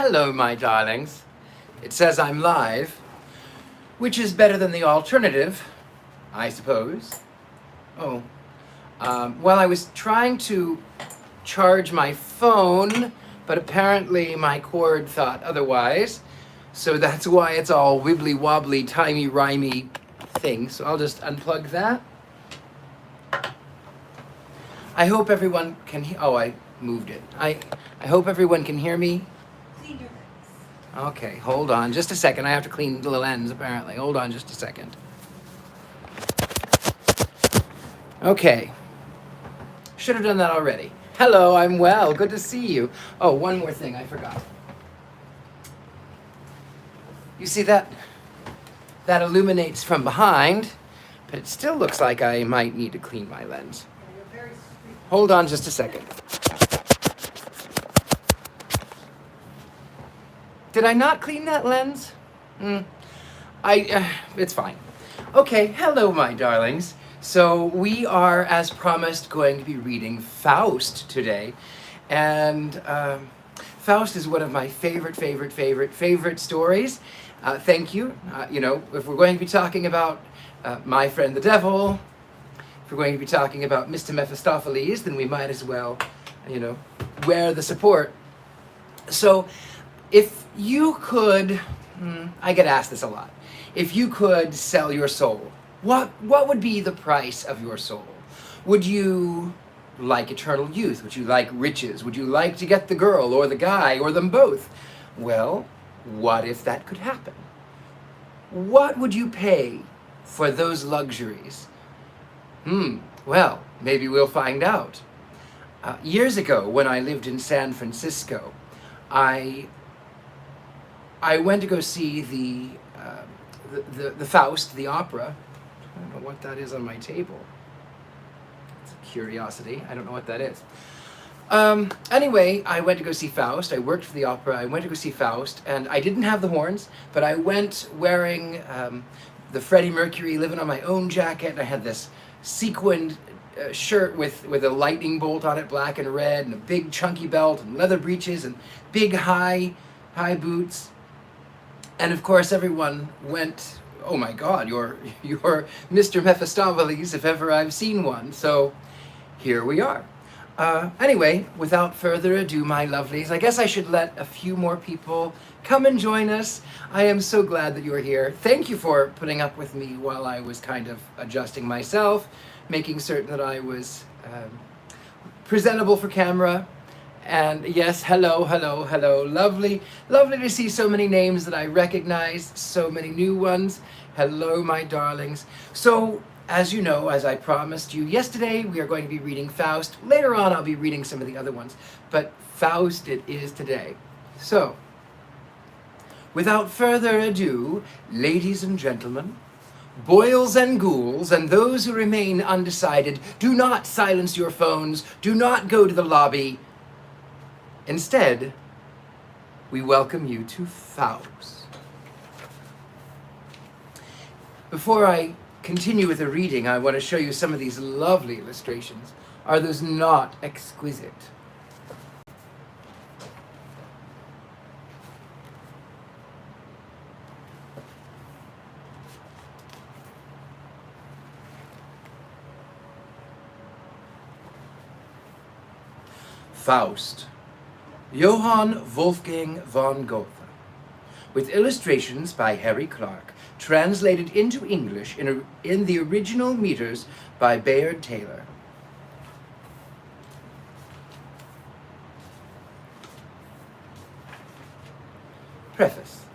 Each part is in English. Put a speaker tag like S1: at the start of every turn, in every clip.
S1: Hello, my darlings. It says I'm live, which is better than the alternative, I suppose. Oh, well, I was trying to charge my phone, but apparently my cord thought otherwise. So that's why it's all wibbly wobbly, timey-wimey thing. So I'll just unplug that. I hope everyone can oh, I moved it. I hope everyone can hear me.
S2: Clean your lens.
S1: Okay, hold on just a second. I have to clean the lens, apparently. Hold on just a second. Okay. Should have done that already. Hello, I'm well. Good to see you. Oh, one more thing I forgot. You see that? That illuminates from behind, but it still looks like I might need to clean my lens.
S2: You're very sweet.
S1: Hold on just a second. Did I not clean that lens? It's fine. Okay, hello, my darlings. So we are, as promised, going to be reading Faust today. And Faust is one of my favorite stories. Thank you. If we're going to be talking about my friend the devil, if we're going to be talking about Mr. Mephistopheles, then we might as well, wear the support. So if you could, I get asked this a lot, if you could sell your soul, what would be the price of your soul? Would you like eternal youth? Would you like riches? Would you like to get the girl or the guy or them both? Well, what if that could happen? What would you pay for those luxuries? Well, maybe we'll find out. Years ago, when I lived in San Francisco, I went to go see the Faust, the opera. I don't know what that is on my table. It's a curiosity. I don't know what that is. Anyway, I went to go see Faust. I worked for the opera. I went to go see Faust, and I didn't have the horns, but I went wearing the Freddie Mercury Living on My Own jacket, and I had this sequined shirt with a lightning bolt on it, black and red, and a big chunky belt, and leather breeches, and big high boots. And of course, everyone went, "Oh my God, you're Mr. Mephistopheles, if ever I've seen one." So here we are. Anyway, without further ado, my lovelies, I guess I should let a few more people come and join us. I am so glad that you're here. Thank you for putting up with me while I was kind of adjusting myself, making certain that I was presentable for camera. And yes, hello. Lovely to see so many names that I recognize, so many new ones. Hello, my darlings. So, as you know, as I promised you yesterday, we are going to be reading Faust. Later on, I'll be reading some of the other ones, but Faust it is today. So, without further ado, ladies and gentlemen, boils and ghouls, and those who remain undecided, do not silence your phones, do not go to the lobby. Instead, we welcome you to Faust. Before I continue with the reading, I want to show you some of these lovely illustrations. Are those not exquisite? Faust. Johann Wolfgang von Goethe, with illustrations by Harry Clark, translated into English in the original meters by Bayard Taylor. Preface.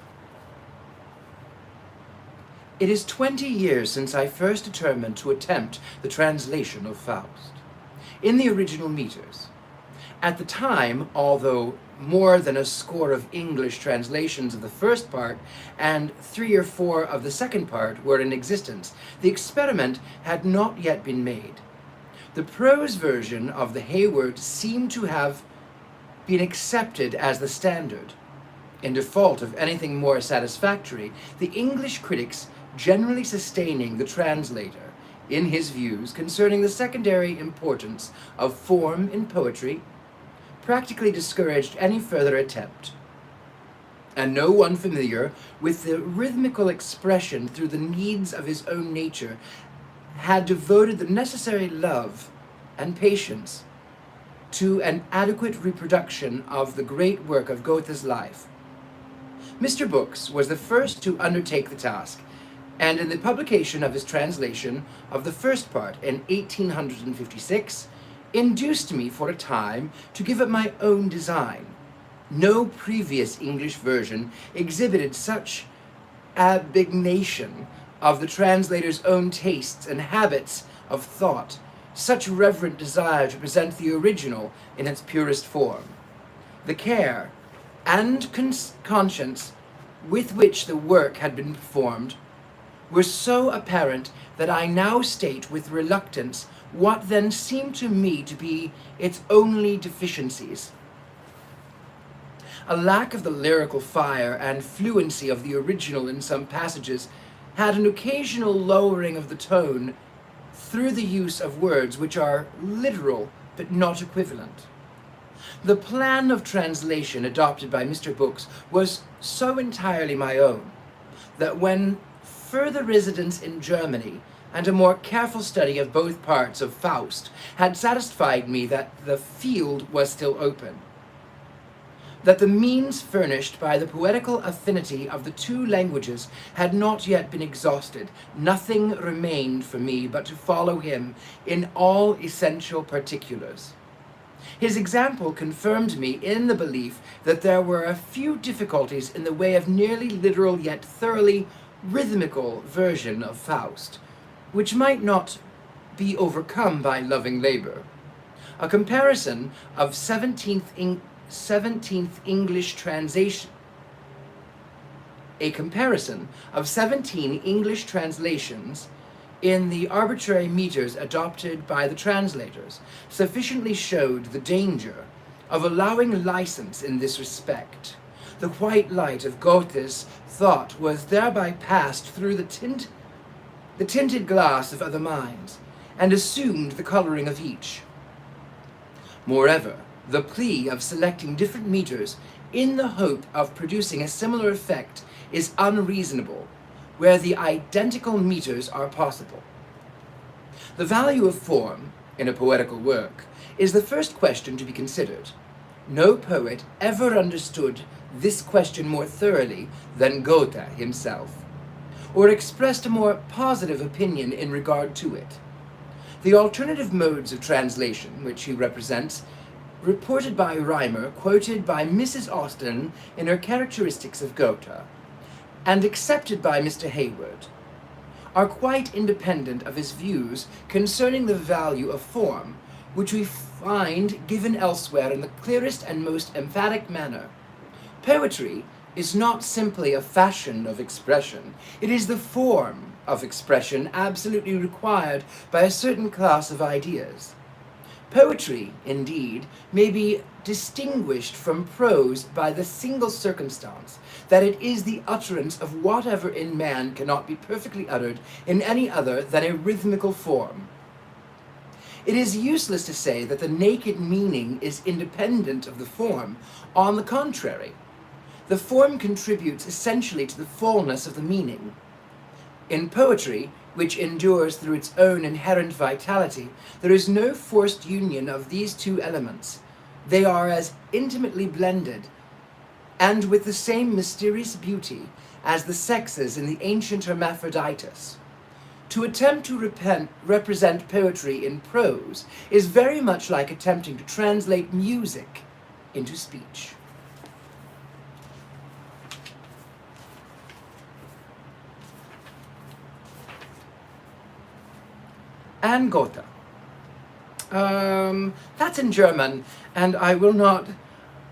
S1: It is 20 years since I first determined to attempt the translation of Faust in the original meters. At the time, although more than a score of English translations of the first part and 3 or 4 of the second part were in existence, the experiment had not yet been made. The prose version of the Hayward seemed to have been accepted as the standard. In default of anything more satisfactory, the English critics generally sustaining the translator in his views concerning the secondary importance of form in poetry, practically discouraged any further attempt. and no one familiar with the rhythmical expression through the needs of his own nature had devoted the necessary love and patience to an adequate reproduction of the great work of Goethe's life. Mr. Books was the first to undertake the task, and in the publication of his translation of the first part in 1856, induced me for a time to give it my own design. No previous English version exhibited such abnegation of the translator's own tastes and habits of thought, such reverent desire to present the original in its purest form. The care and conscience with which the work had been performed were so apparent that I now state with reluctance what then seemed to me to be its only deficiencies. A lack of the lyrical fire and fluency of the original in some passages had an occasional lowering of the tone through the use of words which are literal but not equivalent. The plan of translation adopted by Mr. Books was so entirely my own that when further residence in Germany and a more careful study of both parts of Faust had satisfied me that the field was still open, that the means furnished by the poetical affinity of the two languages had not yet been exhausted, nothing remained for me but to follow him in all essential particulars. His example confirmed me in the belief that there were a few difficulties in the way of nearly literal yet thoroughly rhythmical version of Faust, which might not be overcome by loving labor. A comparison of 17th English translation. A comparison of 17 English translations in the arbitrary meters adopted by the translators sufficiently showed the danger of allowing license in this respect. The white light of Goethe's thought was thereby passed through the tinted glass of other minds, and assumed the coloring of each. Moreover, the plea of selecting different meters in the hope of producing a similar effect is unreasonable, where the identical meters are possible. The value of form in a poetical work is the first question to be considered. No poet ever understood this question more thoroughly than Goethe himself, or expressed a more positive opinion in regard to it. The alternative modes of translation which he represents, reported by Reimer, quoted by Mrs. Austen in her Characteristics of Goethe, and accepted by Mr. Hayward, are quite independent of his views concerning the value of form, which we find given elsewhere in the clearest and most emphatic manner. Poetry is not simply a fashion of expression, it is the form of expression absolutely required by a certain class of ideas. Poetry, indeed, may be distinguished from prose by the single circumstance that it is the utterance of whatever in man cannot be perfectly uttered in any other than a rhythmical form. It is useless to say that the naked meaning is independent of the form. On the contrary, the form contributes essentially to the fullness of the meaning. In poetry, which endures through its own inherent vitality, there is no forced union of these two elements. They are as intimately blended, and with the same mysterious beauty, as the sexes in the ancient Hermaphroditus. To attempt to represent poetry in prose is very much like attempting to translate music into speech. And Goethe. That's in German, and I will not,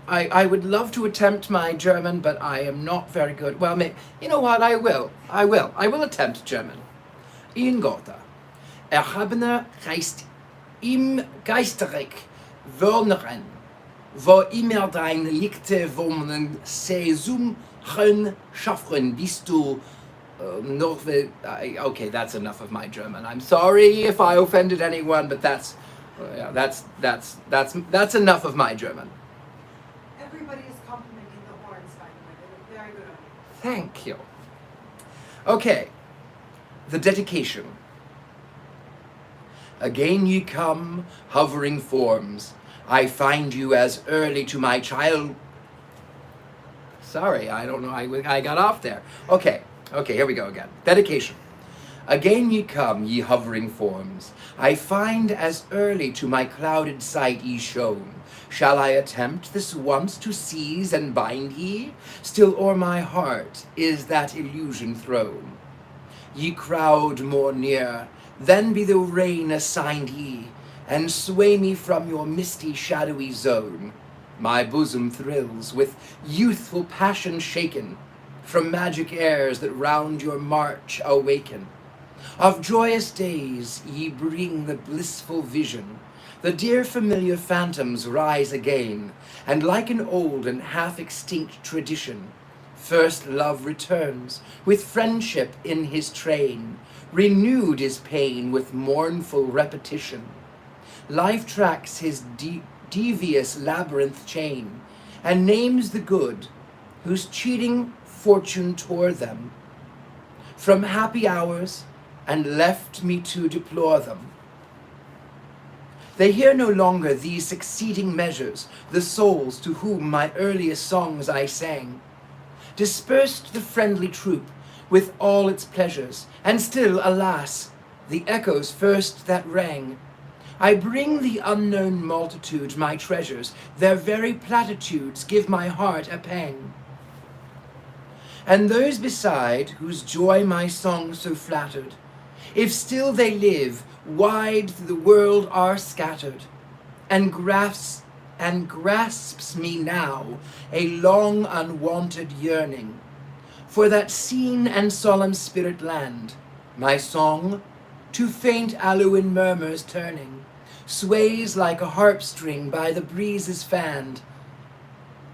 S1: I would love to attempt my German, but I am not very good. Well, you know what, I will attempt German. In Goethe. Erhabener reist im Geisterik Wörneren, wo immer dein Lichte wohnen, se zum Chön schaffen bist du. Okay, that's enough of my German. I'm sorry if I offended anyone, but that's enough of my German.
S2: Everybody is complimenting the horns, by the way. They're very good on you.
S1: Thank you. Okay, the dedication. Again ye come, hovering forms. I find you as early to my child. Sorry, I don't know, I got off there. Okay, here we go again. Dedication. Again ye come, ye hovering forms. I find as early to my clouded sight ye shone. Shall I attempt this once to seize and bind ye? Still o'er my heart is that illusion thrown. Ye crowd more near, then be the rein assigned ye, and sway me from your misty shadowy zone. My bosom thrills with youthful passion shaken, from magic airs that round your march awaken. Of joyous days ye bring the blissful vision, the dear familiar phantoms rise again, and like an old and half-extinct tradition, first love returns, with friendship in his train, renewed is pain with mournful repetition. Life tracks his devious labyrinth chain, and names the good, whose cheating fortune tore them from happy hours, and left me to deplore them. They hear no longer these succeeding measures, the souls to whom my earliest songs I sang. Dispersed the friendly troop with all its pleasures, and still, alas, the echoes first that rang. I bring the unknown multitude my treasures, their very platitudes give my heart a pang. And those beside, whose joy my song so flattered, if still they live, wide through the world are scattered, and grasps me now a long unwanted yearning for that seen and solemn spirit land. My song, to faint Aluin murmurs turning, sways like a harp-string by the breezes fanned.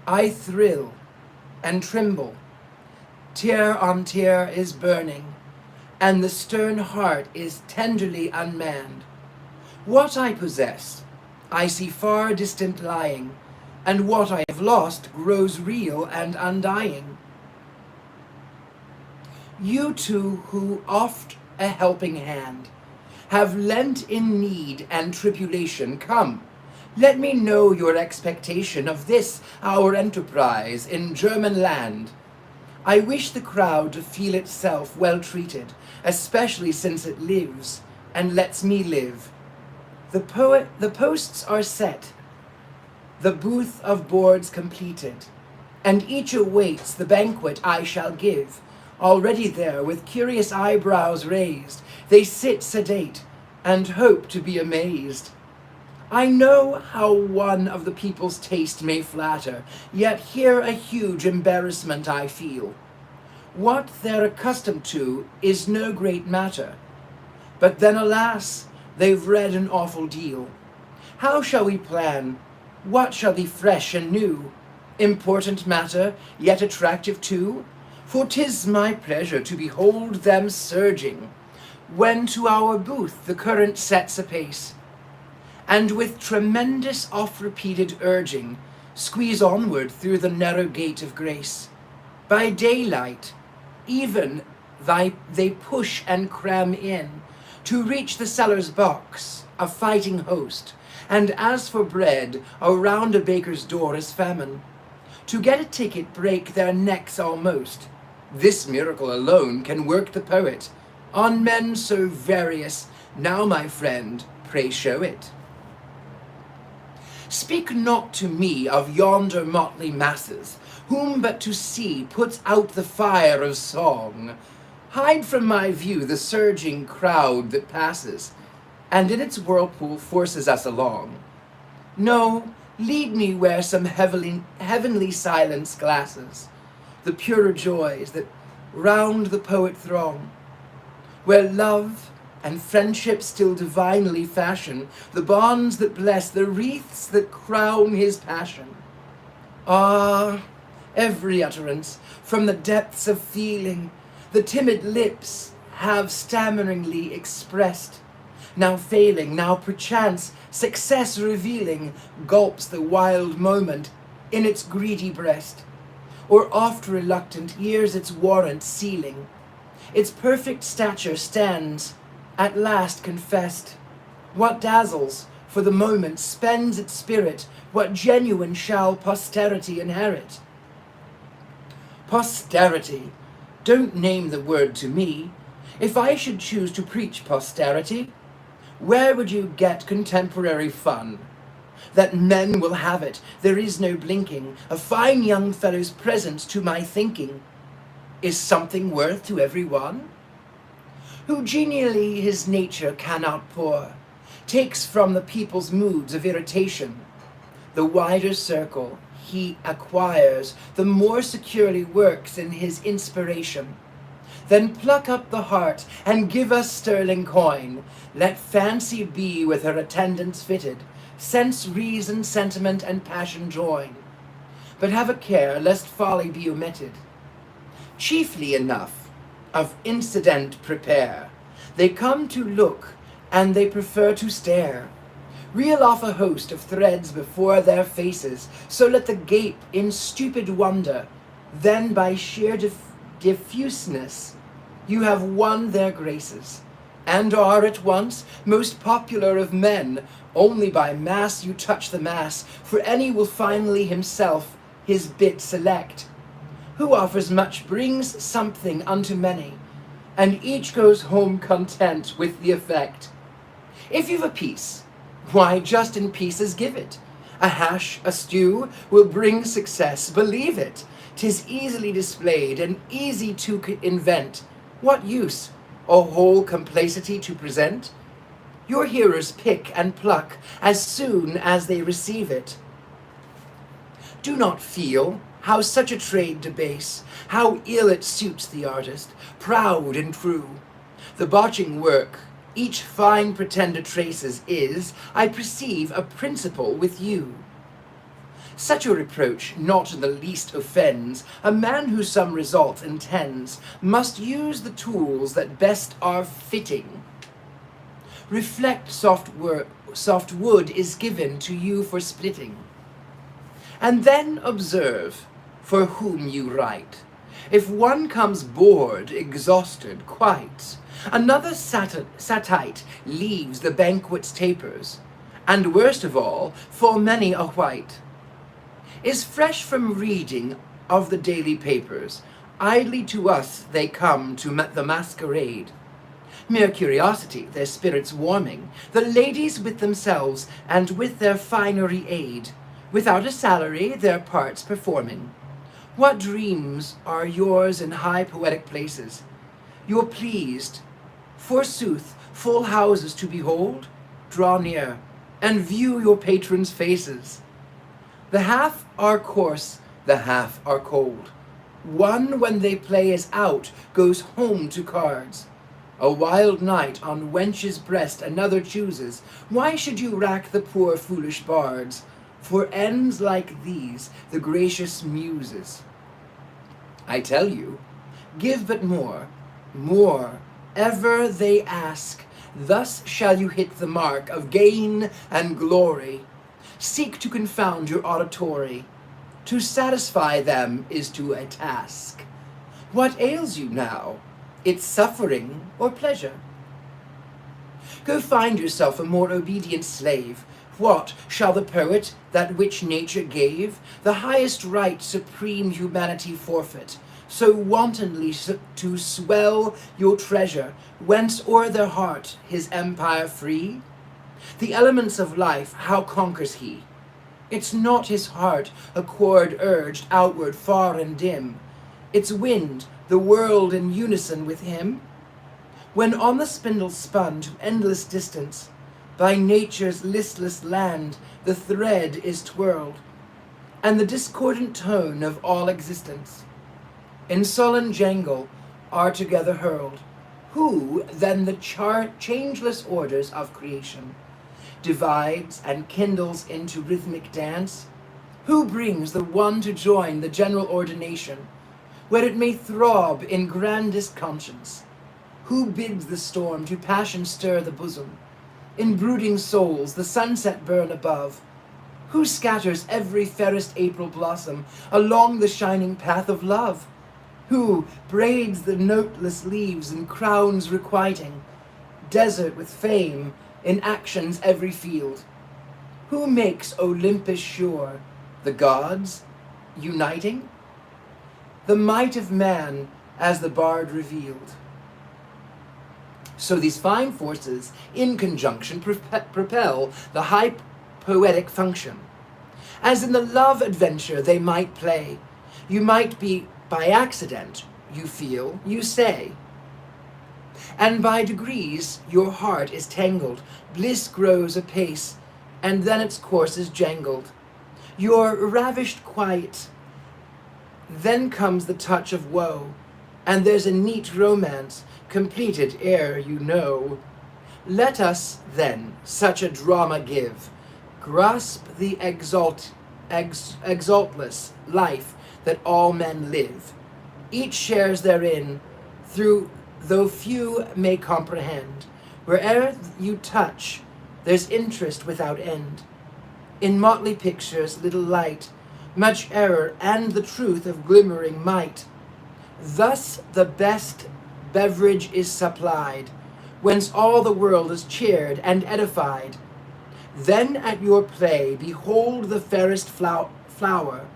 S1: I thrill and tremble, tear on tear is burning, and the stern heart is tenderly unmanned. What I possess, I see far distant lying, and what I have lost grows real and undying. You too, who oft a helping hand have lent in need and tribulation, come, let me know your expectation of this our enterprise in German land. I wish the crowd to feel itself well treated, especially since it lives and lets me live. The posts are set, the booth of boards completed, and each awaits the banquet I shall give. Already there, with curious eyebrows raised, they sit sedate and hope to be amazed. I know how one of the people's taste may flatter, yet here a huge embarrassment I feel. What they're accustomed to is no great matter, but then alas, they've read an awful deal. How shall we plan? What shall be fresh and new? Important matter, yet attractive too? For 'tis my pleasure to behold them surging, when to our booth the current sets apace, and with tremendous oft-repeated urging, squeeze onward through the narrow gate of grace. By daylight, even they push and cram in, to reach the seller's box, a fighting host, and as for bread, around a baker's door is famine. To get a ticket break their necks almost. This miracle alone can work the poet, on men so various. Now, my friend, pray show it. Speak not to me of yonder motley masses, whom but to see puts out the fire of song. Hide from my view the surging crowd that passes, and in its whirlpool forces us along. No, lead me where some heavenly silence glasses the purer joys that round the poet throng, where love and friendship still divinely fashion the bonds that bless, the wreaths that crown his passion. Ah, every utterance from the depths of feeling the timid lips have stammeringly expressed, now failing, now perchance success revealing, gulps the wild moment in its greedy breast. or oft reluctant hears its warrant sealing. Its perfect stature stands, at last confessed. What dazzles, for the moment spends its spirit, what genuine shall posterity inherit? Posterity, don't name the word to me. If I should choose to preach posterity, where would you get contemporary fun? That men will have it, there is no blinking, a fine young fellow's presence to my thinking is something worth to every one, who genially his nature cannot pour, takes from the people's moods of irritation. The wider circle he acquires, the more securely works in his inspiration. Then pluck up the heart and give us sterling coin. Let fancy be with her attendants fitted, sense, reason, sentiment, and passion join. But have a care lest folly be omitted. Chiefly enough of incident prepare. They come to look, and they prefer to stare. Reel off a host of threads before their faces, so let the gape in stupid wonder. Then by sheer diffuseness you have won their graces, and are at once most popular of men. Only by mass you touch the mass, for any will finally himself his bit select. Who offers much brings something unto many, and each goes home content with the effect. If you've a piece, why just in pieces give it. A hash, a stew, will bring success, believe it. 'Tis easily displayed and easy to invent. What use, a whole complacity to present? Your hearers pick and pluck as soon as they receive it. Do not feel how such a trade debase, how ill it suits the artist, proud and true. The botching work each fine pretender traces is, I perceive, a principle with you. Such a reproach not in the least offends. A man who some result intends must use the tools that best are fitting. Reflect soft wood is given to you for splitting. And then observe for whom you write. If one comes bored, exhausted, quite, another satite leaves the banquet's tapers, and worst of all, for many a white, is fresh from reading of the daily papers. Idly to us they come to the masquerade. Mere curiosity, their spirits warming, the ladies with themselves and with their finery aid, without a salary their parts performing. What dreams are yours in high poetic places? You're pleased, forsooth, full houses to behold? Draw near, and view your patrons' faces. The half are coarse, the half are cold. One, when they play is out, goes home to cards. A wild knight on wench's breast another chooses. Why should you rack the poor foolish bards? For ends like these, the gracious muses. I tell you, give but more, ever they ask. Thus shall you hit the mark of gain and glory. Seek to confound your auditory. To satisfy them is to a task. What ails you now? It's suffering or pleasure? Go find yourself a more obedient slave. What shall the poet, that which nature gave, the highest right supreme humanity forfeit, so wantonly to swell your treasure, whence o'er their heart his empire free? The elements of life how conquers he? It's not his heart, a chord urged outward far and dim. It's wind, the world in unison with him. When on the spindle spun to endless distance, by nature's listless land the thread is twirled, and the discordant tone of all existence in sullen jangle are together hurled. Who then the changeless orders of creation divides and kindles into rhythmic dance? Who brings the one to join the general ordination, where it may throb in grandest conscience? Who bids the storm to passion stir the bosom, in brooding souls the sunset burn above? Who scatters every fairest April blossom along the shining path of love? Who braids the noteless leaves and crowns requiting, desert with fame in action's every field? Who makes Olympus sure, the gods uniting? The might of man as the bard revealed. So these fine forces in conjunction propel the high poetic function. As in the love adventure they might play, you might be by accident, you feel, you say. And by degrees your heart is tangled, bliss grows apace, and then its course is jangled. You're ravished quite, then comes the touch of woe, and there's a neat romance, completed ere you know. Let us, then, such a drama give, grasp the exaltless life that all men live. Each shares therein, though few may comprehend. Where'er you touch, there's interest without end. In motley pictures, little light, much error, and the truth of glimmering might. Thus the best beverage is supplied, whence all the world is cheered and edified. Then at your play behold the fairest flower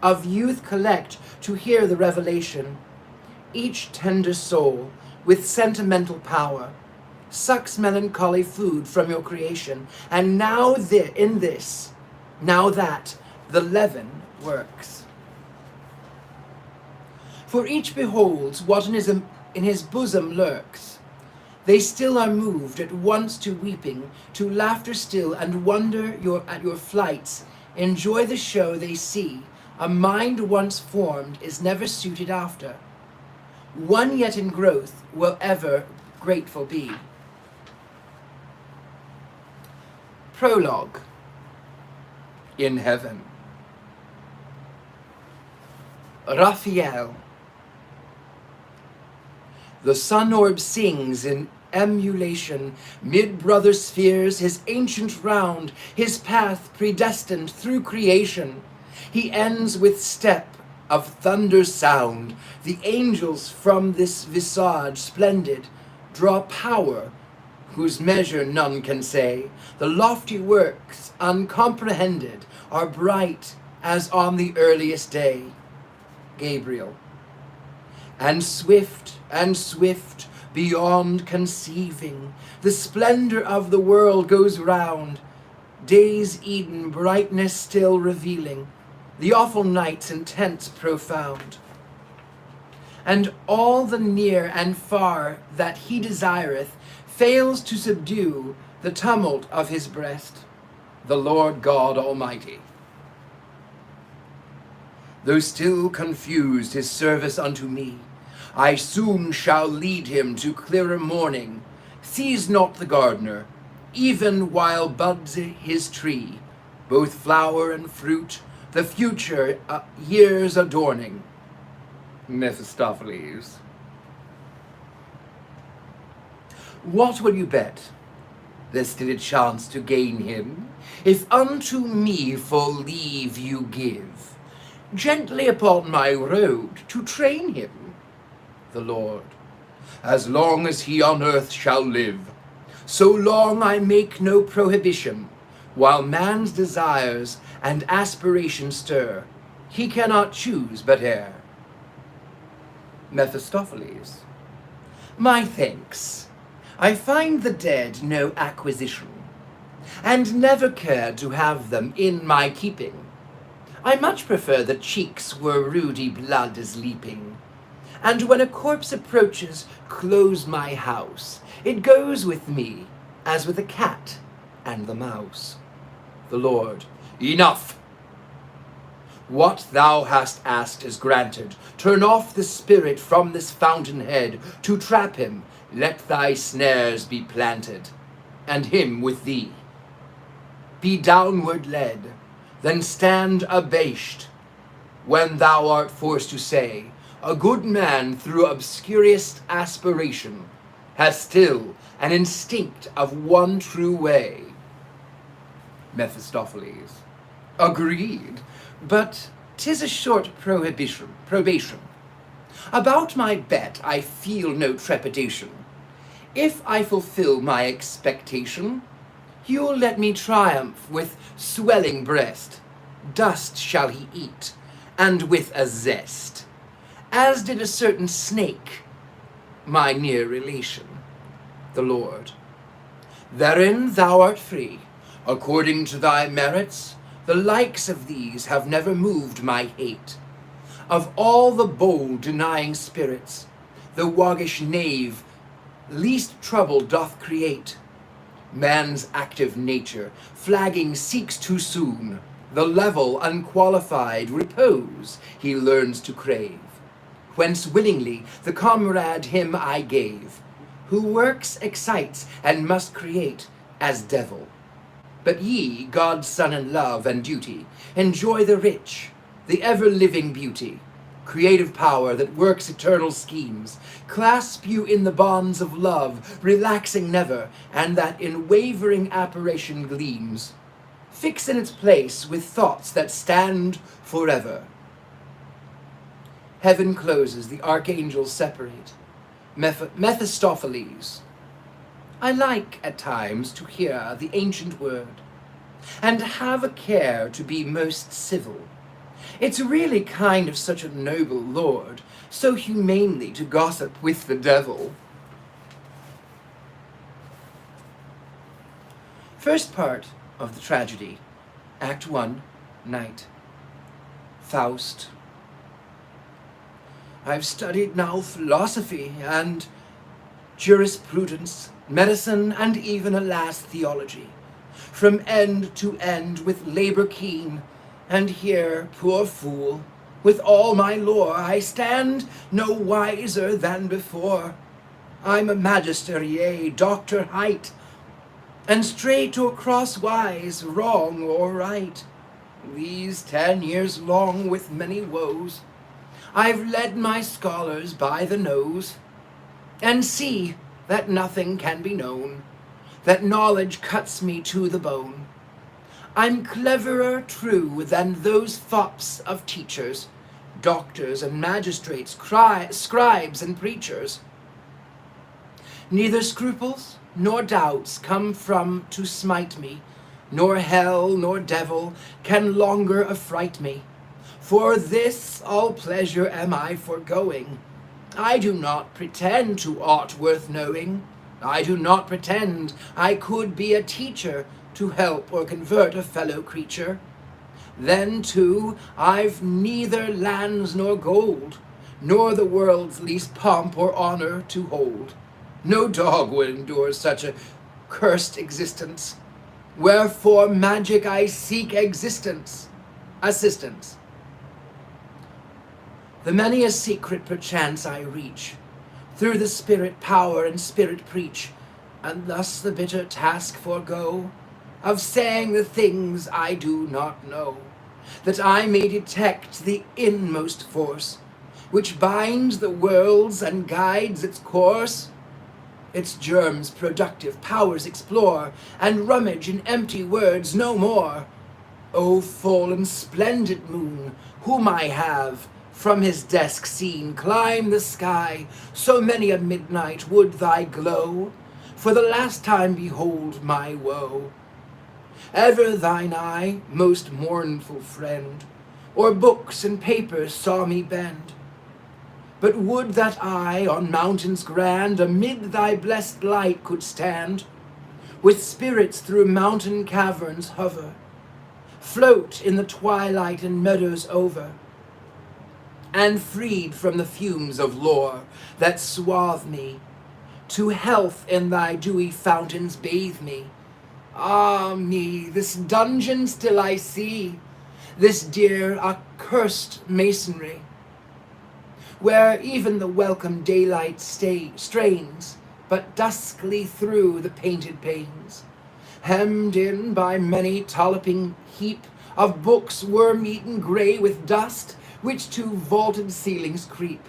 S1: of youth collect to hear the revelation. Each tender soul, with sentimental power, sucks melancholy food from your creation, and now that, the leaven works. For each beholds what in his bosom lurks. They still are moved at once to weeping, to laughter still, and wonder at your flights, enjoy the show they see. A mind once formed is never suited after. One yet in growth will ever grateful be. Prologue. In heaven. Raphael. The sun orb sings in emulation, mid brother spheres, his ancient round, his path predestined through creation. He ends with step of thunder sound. The angels from this visage splendid draw power, whose measure none can say. The lofty works, uncomprehended, are bright as on the earliest day. Gabriel. And swift, beyond conceiving, the splendor of the world goes round. Day's Eden brightness still revealing, the awful night's intents profound. And all the near and far that he desireth fails to subdue the tumult of his breast, the Lord God Almighty. Though still confused his service unto me, I soon shall lead him to clearer morning. Sees not the gardener, even while buds his tree, both flower and fruit, the future years adorning. Mephistopheles. What will you bet? There's still a chance to gain him, if unto me full leave you give, gently upon my road to train him. The Lord, as long as he on earth shall live, so long I make no prohibition. While man's desires and aspirations stir, he cannot choose but err. Mephistopheles. My thanks. I find the dead no acquisition, and never cared to have them in my keeping. I much prefer the cheeks where ruddy blood is leaping, and when a corpse approaches, close my house. It goes with me, as with the cat and the mouse. The Lord. Enough! What thou hast asked is granted. Turn off the spirit from this fountainhead. To trap him, let thy snares be planted, and him with thee. Be downward led, then stand abased, when thou art forced to say, a good man through obscurest aspiration has still an instinct of one true way. Mephistopheles. Agreed, but 'tis a short probation. About my bet I feel no trepidation. If I fulfill my expectation, you'll let me triumph with swelling breast. Dust shall he eat, and with a zest, as did a certain snake, my near relation, the Lord. Therein thou art free, according to thy merits. The likes of these have never moved my hate. Of all the bold denying spirits, the waggish knave least trouble doth create. Man's active nature, flagging, seeks too soon the level unqualified repose he learns to crave. Whence willingly the comrade him I gave, who works, excites, and must create as devil. But ye, God's son in love and duty, enjoy the rich, the ever-living beauty, creative power that works eternal schemes, clasp you in the bonds of love, relaxing never, and that in wavering apparition gleams, fix in its place with thoughts that stand forever. Heaven closes, the archangels separate. Mephistopheles. I like at times to hear the ancient word, and have a care to be most civil. It's really kind of such a noble lord, so humanely to gossip with the devil. First part of the tragedy, Act 1, Night. Faust. I've studied now philosophy and jurisprudence, medicine, and even, alas, theology, from end to end with labor keen, and here, poor fool, with all my lore, I stand no wiser than before. I'm a magister, yea, doctor hight, and straight or crosswise, wrong or right. These 10 years long with many woes, I've led my scholars by the nose, and see that nothing can be known, that knowledge cuts me to the bone. I'm cleverer, true, than those fops of teachers, doctors and magistrates, scribes and preachers. Neither scruples nor doubts come from to smite me, nor hell nor devil can longer affright me. For this all pleasure am I foregoing. I do not pretend to aught worth knowing. I do not pretend I could be a teacher to help or convert a fellow creature. Then, too, I've neither lands nor gold, nor the world's least pomp or honor to hold. No dog would endure such a cursed existence. Wherefore magic I seek assistance. The many a secret perchance I reach, through the spirit power and spirit preach, and thus the bitter task forego, of saying the things I do not know, that I may detect the inmost force, which binds the worlds and guides its course. Its germs productive powers explore, and rummage in empty words no more. O full and splendid moon, whom I have from his desk seen climb the sky, so many a midnight would thy glow for the last time behold my woe. Ever thine eye, most mournful friend, o'er books and papers saw me bend. But would that I on mountains grand amid thy blessed light could stand, with spirits through mountain caverns hover, float in the twilight and meadows over, and freed from the fumes of lore that swathe me, to health in thy dewy fountains bathe me. Ah me, this dungeon still I see, this dear accursed masonry, where even the welcome daylight strains but duskly through the painted panes, hemmed in by many toppling heap of books worm-eaten grey with dust, which to vaulted ceilings creep,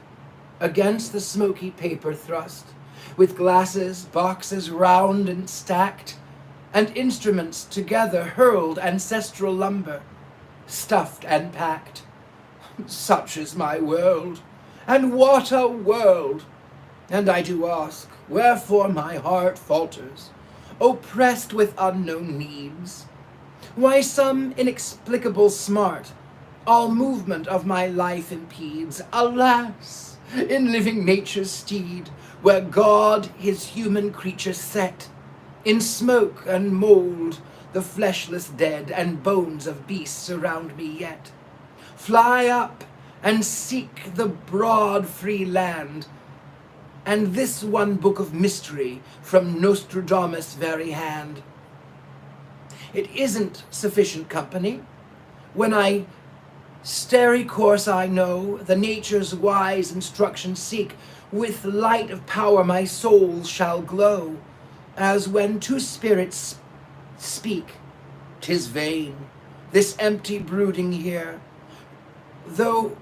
S1: against the smoky paper thrust, with glasses, boxes round and stacked, and instruments together hurled ancestral lumber, stuffed and packed. Such is my world, and what a world! And I do ask, wherefore my heart falters, oppressed with unknown needs? Why some inexplicable smart all movement of my life impedes? Alas, in living nature's steed, where God his human creature set, in smoke and mould the fleshless dead, and bones of beasts surround me yet. Fly up and seek the broad free land, and this one book of mystery from Nostradamus' very hand. It isn't sufficient company when I starry course I know, the nature's wise instruction seek, with light of power my soul shall glow, as when two spirits speak. 'Tis vain, this empty brooding here, though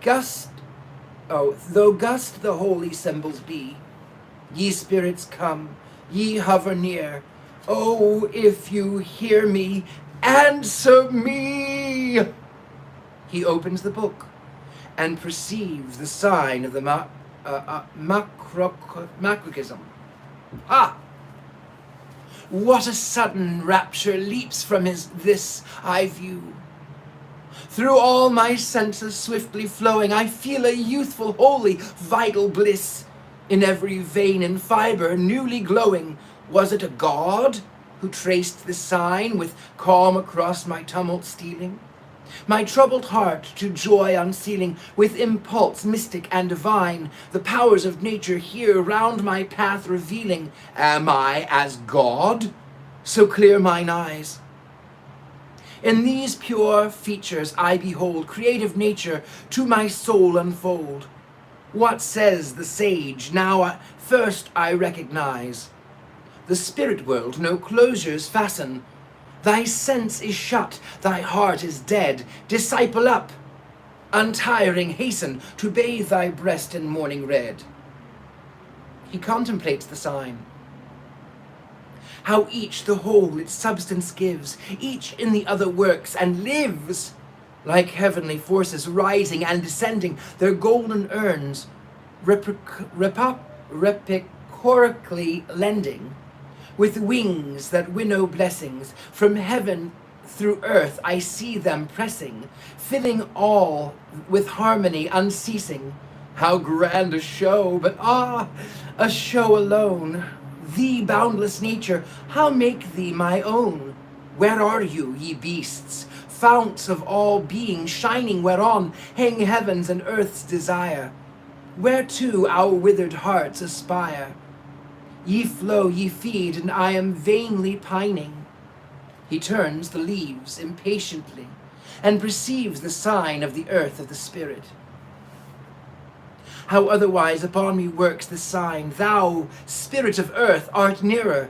S1: gust the holy symbols be. Ye spirits come, ye hover near. Oh, if you hear me, answer me! He opens the book and perceives the sign of the macrocosm. Ah! What a sudden rapture leaps from this I view. Through all my senses swiftly flowing, I feel a youthful, holy, vital bliss. In every vein and fiber newly glowing, was it a god who traced this sign, with calm across my tumult stealing? My troubled heart to joy unsealing, with impulse mystic and divine, the powers of nature here round my path revealing. Am I as God? So clear mine eyes. In these pure features I behold creative nature to my soul unfold. What says the sage? Now first I recognize. The spirit world no closures fasten. Thy sense is shut, thy heart is dead. Disciple up, untiring hasten to bathe thy breast in morning red. He contemplates the sign. How each the whole its substance gives, each in the other works and lives, like heavenly forces rising and descending, their golden urns reciprocally lending. With wings that winnow blessings from heaven through earth, I see them pressing, filling all with harmony unceasing. How grand a show, but a show alone. Thee, boundless nature, how make thee my own? Where are you, ye beasts, founts of all being, shining whereon hang heavens and earth's desire? Whereto our withered hearts aspire? Ye flow, ye feed, and I am vainly pining. He turns the leaves impatiently, and perceives the sign of the earth of the spirit. How otherwise upon me works the sign? Thou, spirit of earth, art nearer.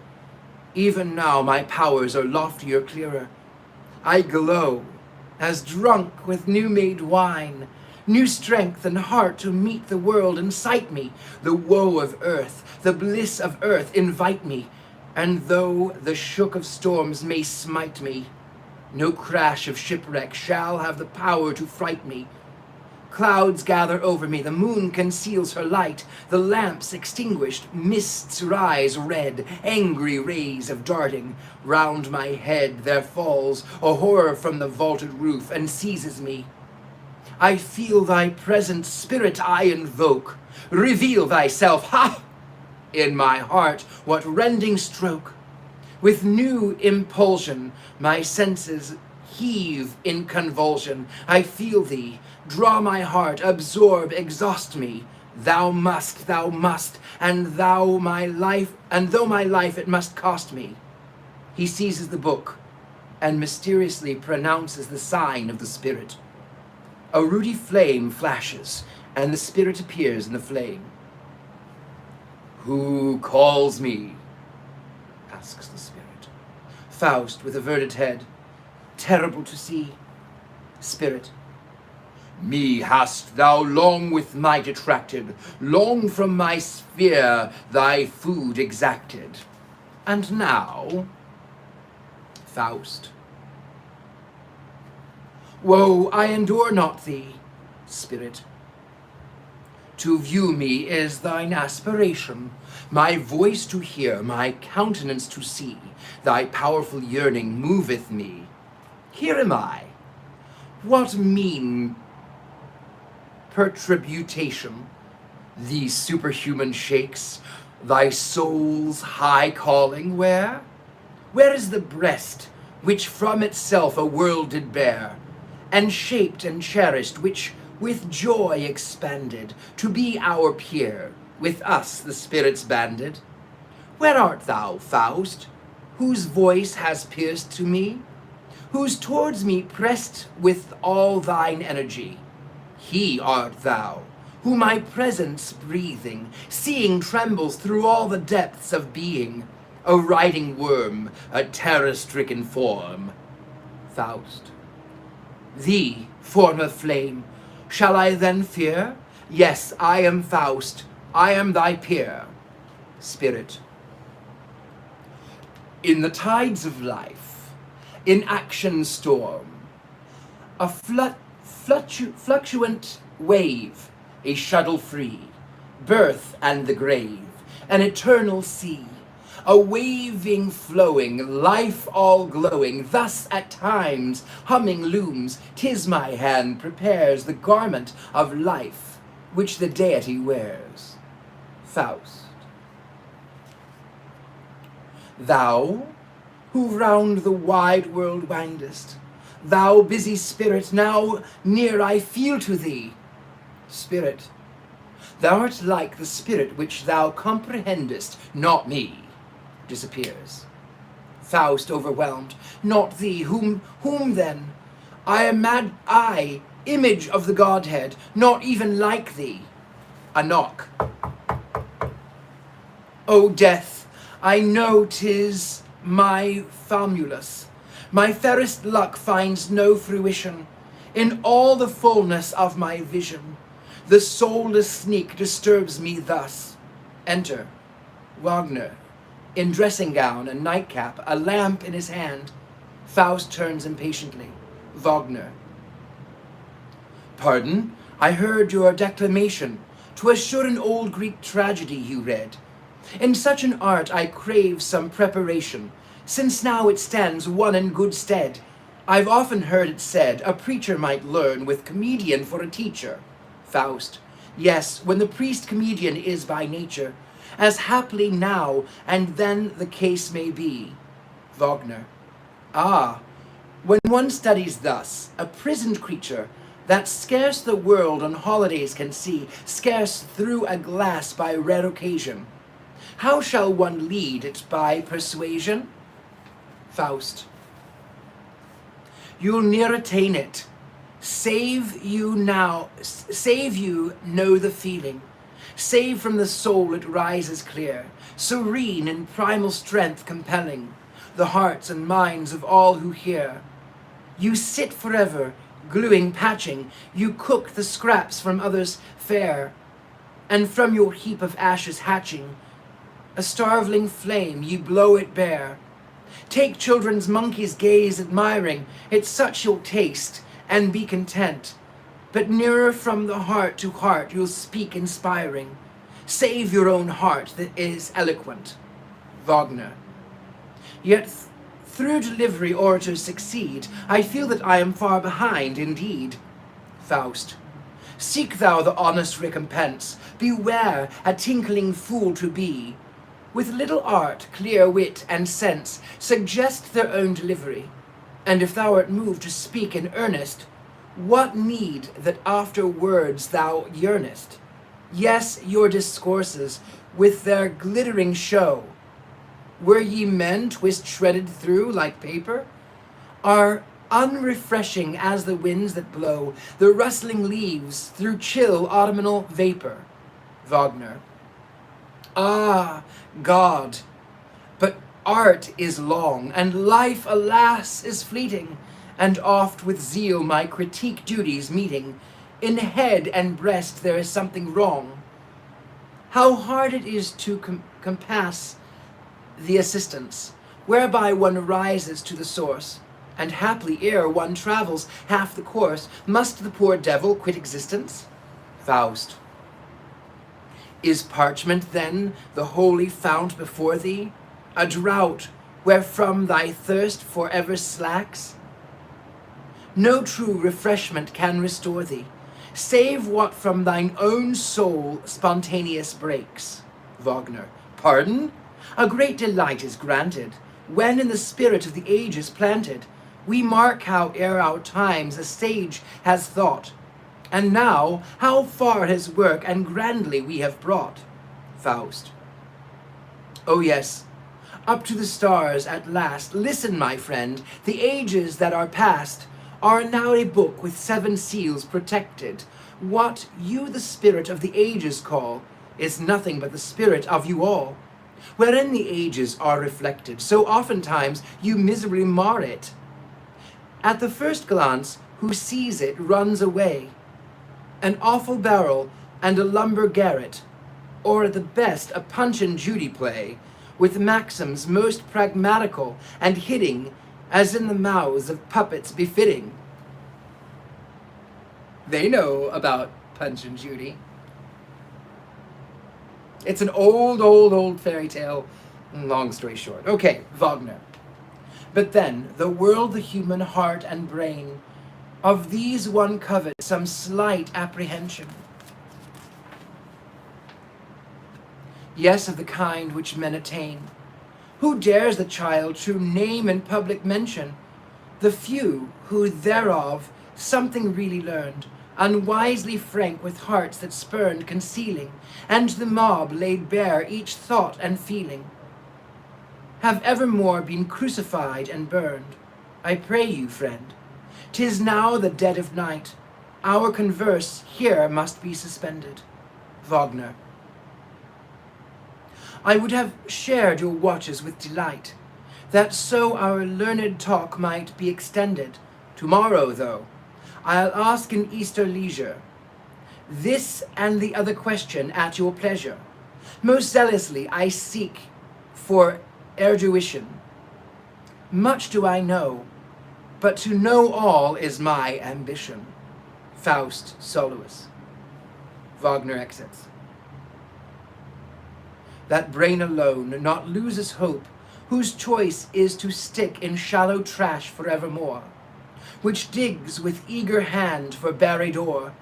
S1: Even now my powers are loftier, clearer. I glow, as drunk with new-made wine, new strength and heart to meet the world incite me. The woe of earth, the bliss of earth invite me, and though the shook of storms may smite me, no crash of shipwreck shall have the power to fright me. Clouds gather over me, the moon conceals her light, the lamps extinguished, mists rise red, angry rays of darting. Round my head there falls a horror from the vaulted roof, and seizes me. I feel thy present spirit I invoke. Reveal thyself, ha! In my heart, what rending stroke! With new impulsion, my senses heave in convulsion. I feel thee, draw my heart, absorb, exhaust me. Thou must, and though my life it must cost me. He seizes the book, and mysteriously pronounces the sign of the spirit. A ruddy flame flashes, and the spirit appears in the flame. Who calls me? Asks the spirit. Faust, with averted head, terrible to see. Spirit. Me hast thou long with might attracted, long from my sphere thy food exacted. And now, Faust, Woe, I endure not thee, Spirit. To view me is thine aspiration, my voice to hear, my countenance to see. Thy powerful yearning moveth me. Here am I. What mean pertributation these superhuman shakes? Thy soul's high calling where? Where is the breast which from itself a world did bear, and shaped and cherished, which with joy expanded, to be our peer, with us the spirits banded? Where art thou, Faust, whose voice has pierced to me, whose towards me pressed with all thine energy? He art thou, who my presence breathing, seeing trembles through all the depths of being, a writhing worm, a terror-stricken form. Faust. Thee, form of flame, shall I then fear? Yes, I am Faust, I am thy peer. Spirit. In the tides of life, in action's storm, a fluctuant wave, a shuttle free, birth and the grave, an eternal sea, a waving flowing, life all glowing, thus at times humming looms, 'tis my hand prepares the garment of life which the deity wears. Faust. Thou, who round the wide world windest, thou busy spirit, now near I feel to thee. Spirit, thou art like the spirit which thou comprehendest, not me, disappears. Faust overwhelmed, not thee, whom then? I am mad, I, image of the Godhead, not even like thee. A knock. O death, I know 'tis my famulus. My fairest luck finds no fruition. In all the fullness of my vision, the soulless sneak disturbs me thus. Enter Wagner, in dressing gown and nightcap, a lamp in his hand. Faust turns impatiently. Wagner. Pardon, I heard your declamation. 'Twas sure an old Greek tragedy you read. In such an art I crave some preparation, since now it stands one in good stead. I've often heard it said, a preacher might learn with comedian for a teacher. Faust. Yes, when the priest comedian is by nature, as haply now and then the case may be. Wagner. Ah, when one studies thus, a prisoned creature, that scarce the world on holidays can see, scarce through a glass by rare occasion, how shall one lead it by persuasion? Faust. You'll ne'er attain it. Save you know the feeling. Save from the soul it rises clear, serene in primal strength compelling the hearts and minds of all who hear. You sit forever, gluing, patching, you cook the scraps from others' fare, and from your heap of ashes hatching a starveling flame, you blow it bare. Take children's monkeys' gaze admiring, it's such you'll taste, and be content. But nearer from the heart to heart you'll speak inspiring. Save your own heart that is eloquent. Wagner. Yet through delivery orators succeed. I feel that I am far behind indeed. Faust. Seek thou the honest recompense. Beware a tinkling fool to be. With little art, clear wit, and sense, suggest their own delivery. And if thou art moved to speak in earnest, what need that after words thou yearnest? Yes, your discourses, with their glittering show, were ye men twist shredded through like paper, are unrefreshing as the winds that blow the rustling leaves through chill autumnal vapor. Wagner. Ah, God, but art is long, and life, alas, is fleeting, and oft with zeal my critique duties meeting, in head and breast there is something wrong. How hard it is to compass the assistance, whereby one rises to the source, And haply ere one travels half the course, must the poor devil quit existence? Faust. Is parchment then the holy fount before thee, a draught wherefrom thy thirst for ever slacks? No true refreshment can restore thee, save what from thine own soul spontaneous breaks. Wagner. Pardon? A great delight is granted, when in the spirit of the ages planted, we mark how ere our times a sage has thought, and now how far his work and grandly we have brought. Faust. Oh yes, up to the stars at last. Listen, my friend, the ages that are past are now a book with 7 seals protected. What you the spirit of the ages call is nothing but the spirit of you all, wherein the ages are reflected. So oftentimes you miserably mar it. At the first glance, who sees it runs away. An awful barrel and a lumber garret, or at the best a Punch and Judy play, with maxims most pragmatical and hitting, as in the mouths of puppets befitting. They know about Punch and Judy. It's an old fairy tale, long story short. Okay, Wagner. But then, the world, the human heart and brain, of these one covets some slight apprehension. Yes, of the kind which men attain. Who dares the child true name and public mention? The few who thereof something really learned, unwisely frank with hearts that spurned concealing, and to the mob laid bare each thought and feeling, have evermore been crucified and burned. I pray you, friend, 'tis now the dead of night, our converse here must be suspended. Wagner. I would have shared your watches with delight, that so our learned talk might be extended. Tomorrow, though, I'll ask in Easter leisure this and the other question at your pleasure. Most zealously I seek for erudition. Much do I know, but to know all is my ambition. Faust, soloist. Wagner exits. That brain alone not loses hope, whose choice is to stick in shallow trash forevermore, which digs with eager hand for buried ore,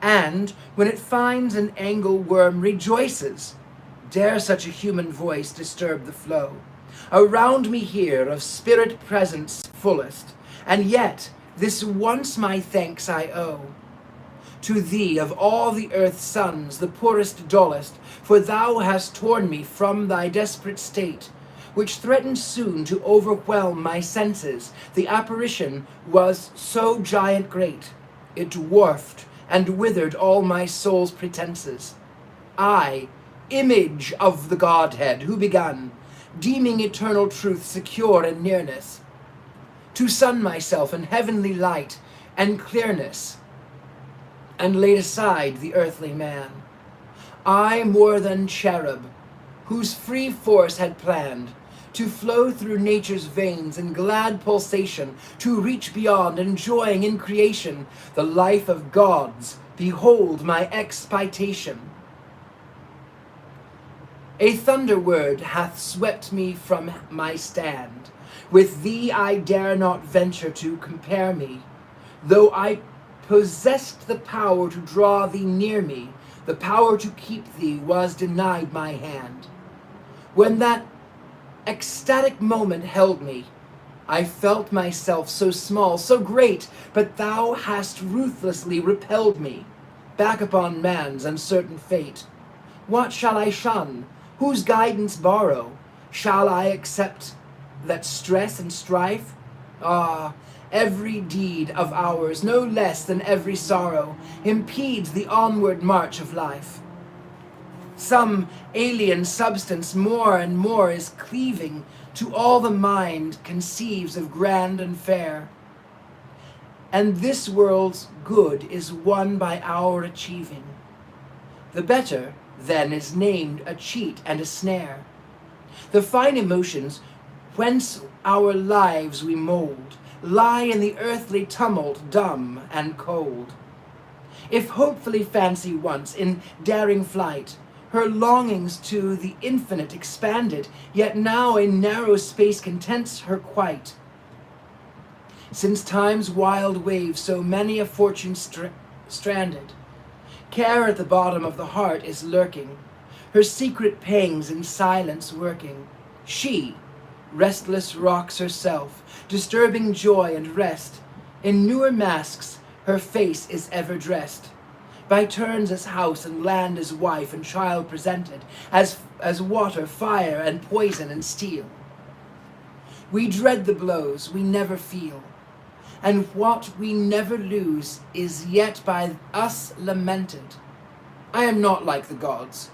S1: and, when it finds an angle worm, rejoices. Dare such a human voice disturb the flow around me here of spirit presence fullest, and yet this once my thanks I owe to thee of all the earth's sons, the poorest, dullest, for thou hast torn me from thy desperate state, which threatened soon to overwhelm my senses. The apparition was so giant great, it dwarfed and withered all my soul's pretenses. I, image of the Godhead, who begun, deeming eternal truth secure in nearness, to sun myself in heavenly light and clearness, and laid aside the earthly man. I more than cherub, whose free force had planned to flow through nature's veins in glad pulsation, to reach beyond, enjoying in creation the life of gods, behold my expiation. A thunder word hath swept me from my stand. With thee I dare not venture to compare me, though I possessed the power to draw thee near me, the power to keep thee was denied my hand. When that ecstatic moment held me, I felt myself so small, so great, but thou hast ruthlessly repelled me, back upon man's uncertain fate. What shall I shun? Whose guidance borrow? Shall I accept that stress and strife? Ah, every deed of ours, no less than every sorrow, impedes the onward march of life. Some alien substance more and more is cleaving to all the mind conceives of grand and fair. And this world's good is won by our achieving. The better, then, is named a cheat and a snare. The fine emotions whence our lives we mold, lie in the earthly tumult dumb and cold. If hopefully fancy once in daring flight, her longings to the infinite expanded, yet now a narrow space contents her quite. Since time's wild wave so many a fortune stranded, care at the bottom of the heart is lurking, her secret pangs in silence working. She, restless, rocks herself, disturbing joy and rest. In newer masks her face is ever dressed, by turns as house and land as wife and child presented, as water, fire, and poison and steel. We dread the blows we never feel, and what we never lose is yet by us lamented. I am not like the gods,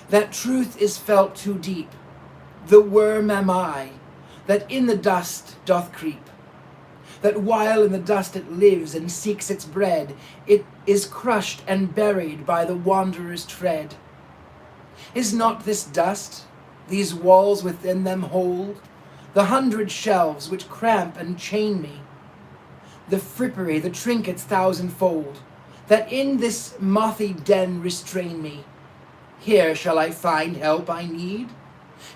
S1: that truth is felt too deep. The worm am I, that in the dust doth creep, that while in the dust it lives and seeks its bread, it is crushed and buried by the wanderer's tread. Is not this dust, these walls within them hold, the 100 shelves which cramp and chain me, the frippery, the trinkets thousandfold, that in this mothy den restrain me? Here shall I find help I need?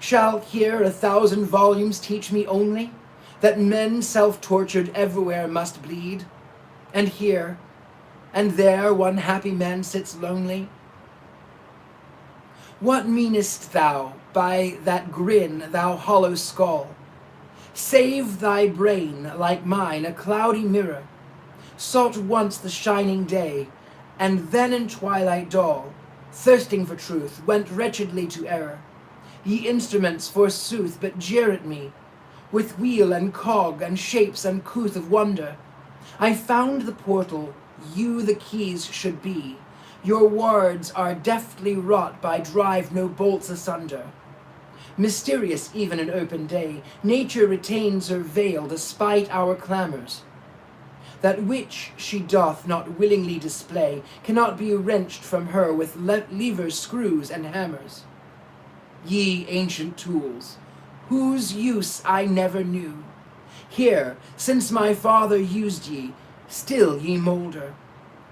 S1: Shall here 1,000 volumes teach me only that men self-tortured everywhere must bleed, and here and there one happy man sits lonely? What meanest thou by that grin, thou hollow skull? Save thy brain, like mine, a cloudy mirror, sought once the shining day, and then in twilight dull, thirsting for truth, went wretchedly to error. Ye instruments, forsooth, but jeer at me, with wheel and cog and shapes uncouth of wonder. I found the portal, you the keys should be. Your wards are deftly wrought by drive no bolts asunder. Mysterious even in open day, nature retains her veil despite our clamours. That which she doth not willingly display cannot be wrenched from her with levers, screws, and hammers. Ye ancient tools, whose use I never knew, here, since my father used ye, still ye moulder.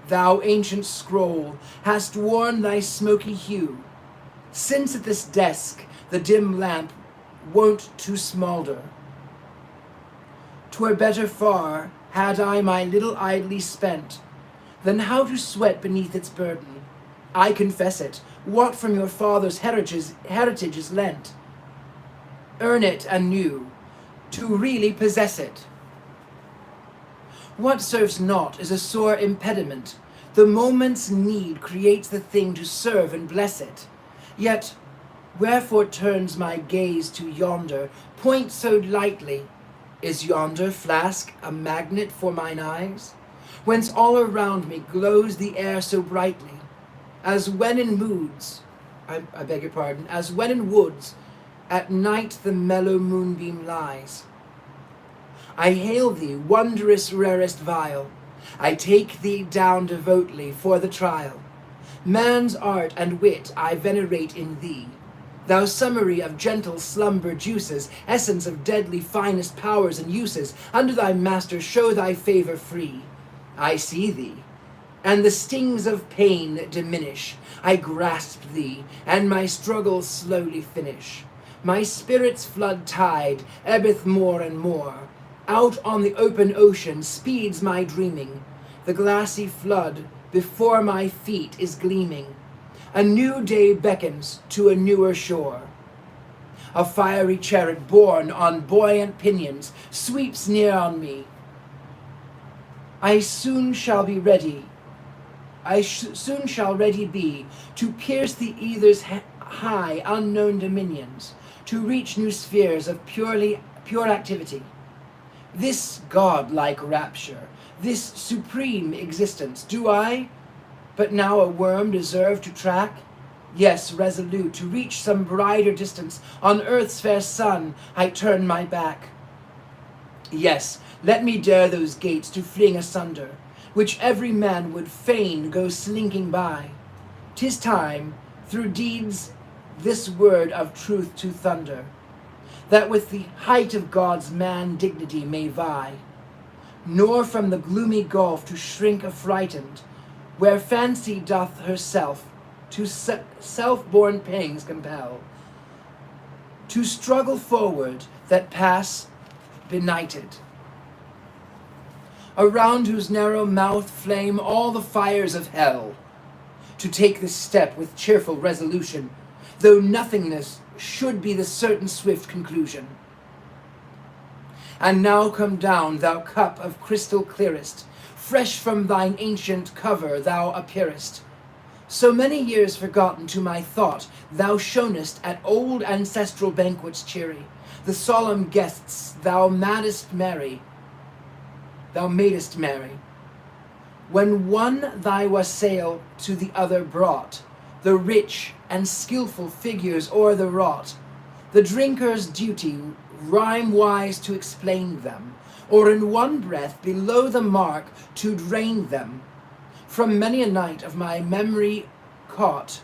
S1: Thou ancient scroll, hast worn thy smoky hue, since at this desk the dim lamp wont to smoulder. 'Twere better far, had I my little idly spent, than how to sweat beneath its burden. I confess it, what from your father's heritage is lent. Earn it anew, to really possess it. What serves not is a sore impediment. The moment's need creates the thing to serve and bless it. Yet, wherefore turns my gaze to yonder, point so lightly? Is yonder flask a magnet for mine eyes, whence all around me glows the air so brightly, as when in moods, I beg your pardon, as when in woods, at night the mellow moonbeam lies. I hail thee, wondrous rarest vial, I take thee down devotedly for the trial. Man's art and wit I venerate in thee, thou summary of gentle slumber juices, essence of deadly finest powers and uses, under thy master show thy favour free. I see thee, and the stings of pain diminish. I grasp thee, and my struggles slowly finish. My spirit's flood tide ebbeth more and more. Out on the open ocean speeds my dreaming. The glassy flood before my feet is gleaming. A new day beckons to a newer shore. A fiery chariot borne on buoyant pinions sweeps near on me. I soon shall ready be to pierce the ether's high unknown dominions, to reach new spheres of pure activity. This god-like rapture, this supreme existence, do I, but now a worm, deserve to track? Yes, resolute, to reach some brighter distance, on earth's fair sun I turn my back. Yes, let me dare those gates to fling asunder, which every man would fain go slinking by. 'Tis time, through deeds, this word of truth to thunder, that with the height of God's man dignity may vie. nor from the gloomy gulf to shrink affrighted, where fancy doth herself to self-born pangs compel, to struggle forward that pass benighted, around whose narrow mouth flame all the fires of hell, to take this step with cheerful resolution, though nothingness should be the certain swift conclusion. And now come down, thou cup of crystal clearest, fresh from thine ancient cover thou appearest. So many years forgotten to my thought, thou shonest at old ancestral banquets cheery, the solemn guests thou madest merry, when one thy wassail to the other brought, the rich and skilful figures o'er the wrought, the drinker's duty rhyme-wise to explain them, or in one breath below the mark to drain them, from many a night of my memory caught.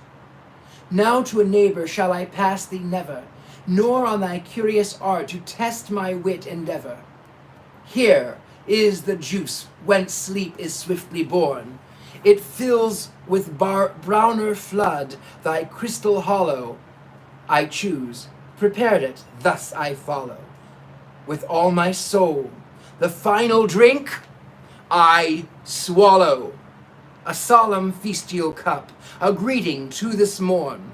S1: Now to a neighbour shall I pass thee never, nor on thy curious art to test my wit endeavour. Here is the juice whence sleep is swiftly born. It fills with browner flood thy crystal hollow. I choose, prepared it, thus I follow. With all my soul, the final drink I swallow. A solemn festal cup, a greeting to this morn.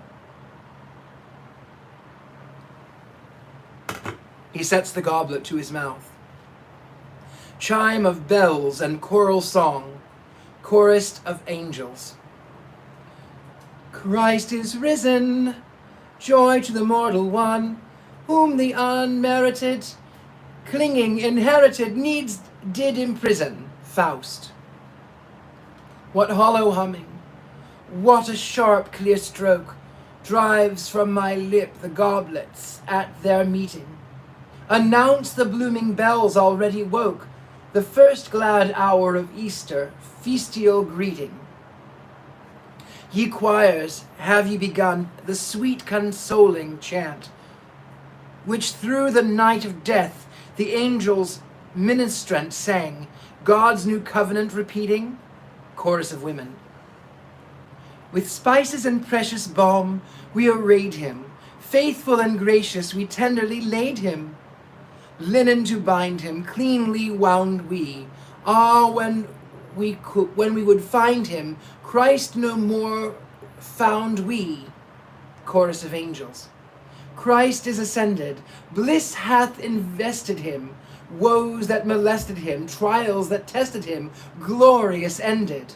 S1: He sets the goblet to his mouth. Chime of bells and choral song, chorus of angels. Christ is risen, joy to the mortal one, whom the unmerited, clinging inherited needs did imprison. Faust. What hollow humming, what a sharp clear stroke, drives from my lip the goblets at their meeting. Announce the blooming bells already woke, the first glad hour of Easter, festal greeting. Ye choirs, have ye begun the sweet consoling chant, which through the night of death the angels ministrant sang, God's new covenant repeating? Chorus of women. With spices and precious balm we arrayed him, faithful and gracious we tenderly laid him. Linen to bind him, cleanly wound we. Ah, when we would find him, Christ no more found we. Chorus of angels. Christ is ascended, bliss hath invested him, woes that molested him, trials that tested him, glorious ended.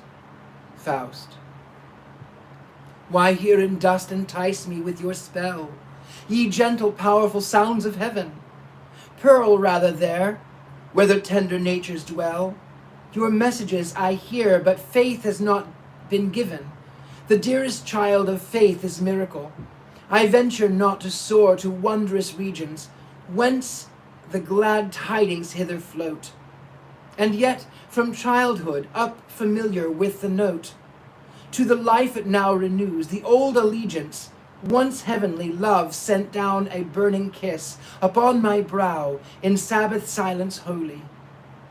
S1: Faust. Why here in dust entice me with your spell, ye gentle powerful sounds of heaven? Pearl rather there, where the tender natures dwell. Your messages I hear, but faith has not been given. The dearest child of faith is miracle. I venture not to soar to wondrous regions, whence the glad tidings hither float. And yet from childhood up familiar with the note, to the life it now renews, the old allegiance, once heavenly love sent down a burning kiss upon my brow in Sabbath silence holy,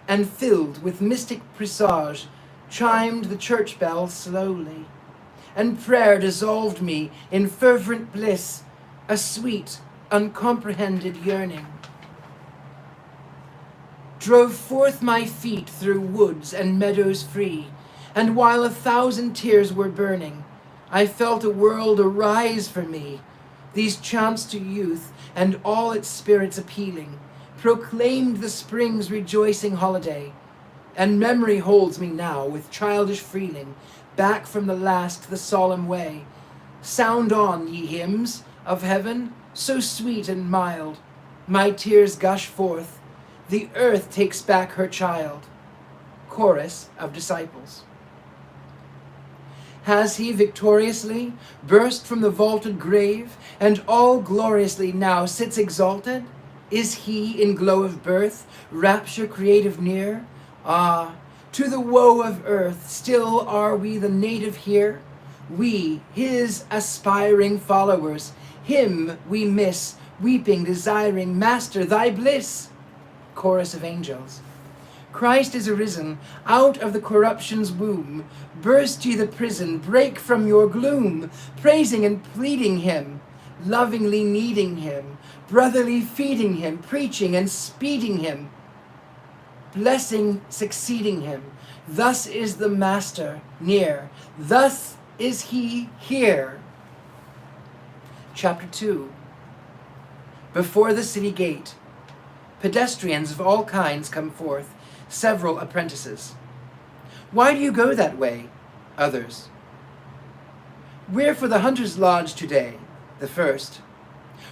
S1: and filled with mystic presage chimed the church bell slowly, and prayer dissolved me in fervent bliss, a sweet, uncomprehended yearning. Drove forth my feet through woods and meadows free, and while 1,000 tears were burning, I felt a world arise for me. These chants to youth and all its spirits appealing proclaimed the spring's rejoicing holiday, and memory holds me now with childish feeling back from the last the solemn way. Sound on, ye hymns of heaven, so sweet and mild. My tears gush forth, the earth takes back her child. Chorus of disciples. Has he victoriously burst from the vaulted grave, and all gloriously now sits exalted? Is he in glow of birth, rapture creative near? Ah, to the woe of earth, still are we the native here? We, his aspiring followers, him we miss, weeping, desiring, Master, thy bliss. Chorus of angels. Christ is arisen, out of the corruption's womb. Burst ye the prison, break from your gloom, praising and pleading him, lovingly needing him, brotherly feeding him, preaching and speeding him, blessing succeeding him. Thus is the Master near, thus is he here. Chapter 2. Before the city gate, pedestrians of all kinds come forth, several apprentices. Why do you go that way? Others. We're for the hunter's lodge today, the first.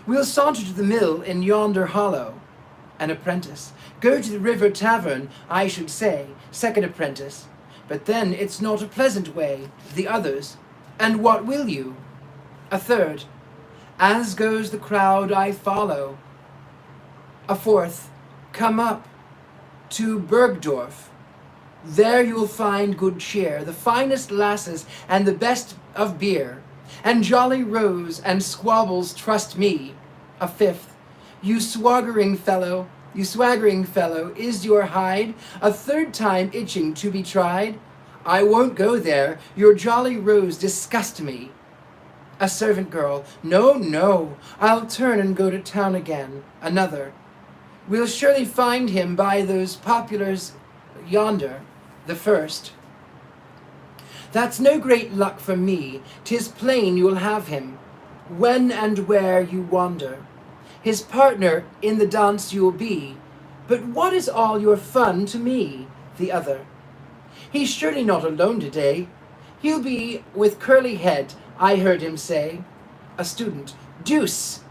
S1: We'll saunter to the mill in yonder hollow. An apprentice. Go to the river tavern, I should say, second apprentice. But then it's not a pleasant way. The others. And what will you? A third. As goes the crowd, I follow. A fourth. Come up to Bergdorf. There you'll find good cheer, the finest lasses and the best of beer, and jolly rows and squabbles, trust me. A fifth. You swaggering fellow, is your hide a third time itching to be tried? I won't go there, your jolly rows disgust me. A servant girl. No, I'll turn and go to town again. Another. We'll surely find him by those poplars yonder. The first. That's no great luck for me. 'Tis plain you'll have him, when and where you wander. His partner in the dance you'll be. But what is all your fun to me? The other. He's surely not alone today. He'll be with curly head, I heard him say. A student. Deuce!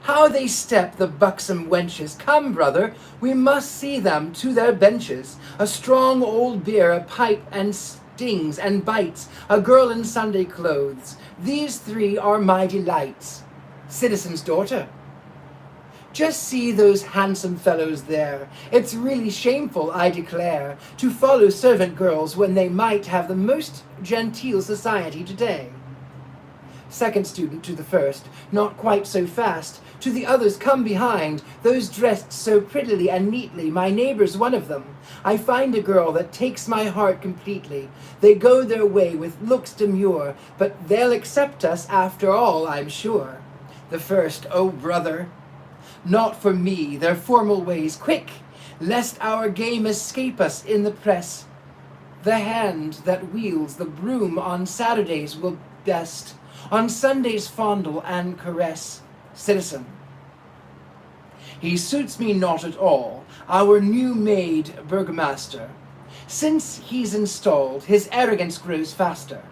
S1: How they step, the buxom wenches! Come, brother, we must see them to their benches. A strong old beer, a pipe, and stings and bites, a girl in Sunday clothes. These three are my delights. Citizen's daughter. Just see those handsome fellows there. It's really shameful, I declare, to follow servant girls when they might have the most genteel society today. Second student to the first. Not quite so fast. To the others come behind, those dressed so prettily and neatly, my neighbor's one of them. I find a girl that takes my heart completely. They go their way with looks demure, but they'll accept us after all, I'm sure. The first. Oh, brother, not for me, their formal ways. Quick, lest our game escape us in the press. The hand that wields the broom on Saturdays will best, on Sundays fondle and caress. Citizen. He suits me not at all, our new-made burgomaster. Since he's installed, his arrogance grows faster.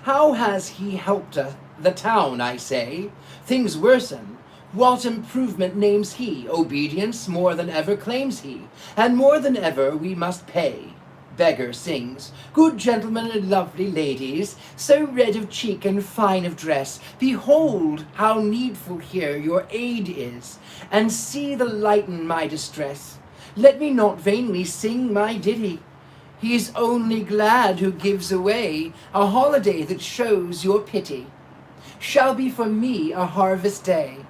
S1: How has he helped the town, I say? Things worsen. What improvement names he? Obedience more than ever claims he, and more than ever we must pay. Beggar sings, good gentlemen and lovely ladies, so red of cheek and fine of dress, behold how needful here your aid is, and see the lighten my distress. Let me not vainly sing my ditty. He's only glad who gives away a holiday that shows your pity. Shall be for me a harvest day.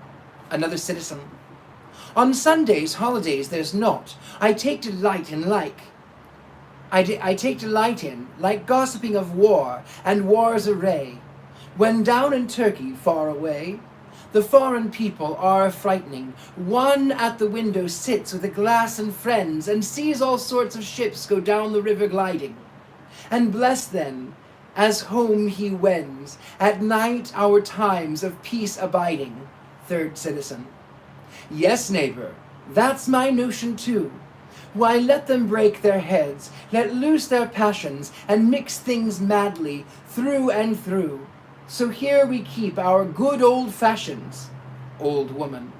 S1: Another citizen. On Sundays, holidays there's not. I take delight in I take delight in, like gossiping of war and war's array. When down in Turkey far away, the foreign people are frightening. One at the window sits with a glass and friends, and sees all sorts of ships go down the river gliding. And bless then, as home he wends, at night our times of peace abiding. Third citizen. Yes, neighbor, that's my notion too. Why, let them break their heads, let loose their passions, and mix things madly, through and through. So here we keep our good old fashions. Old woman.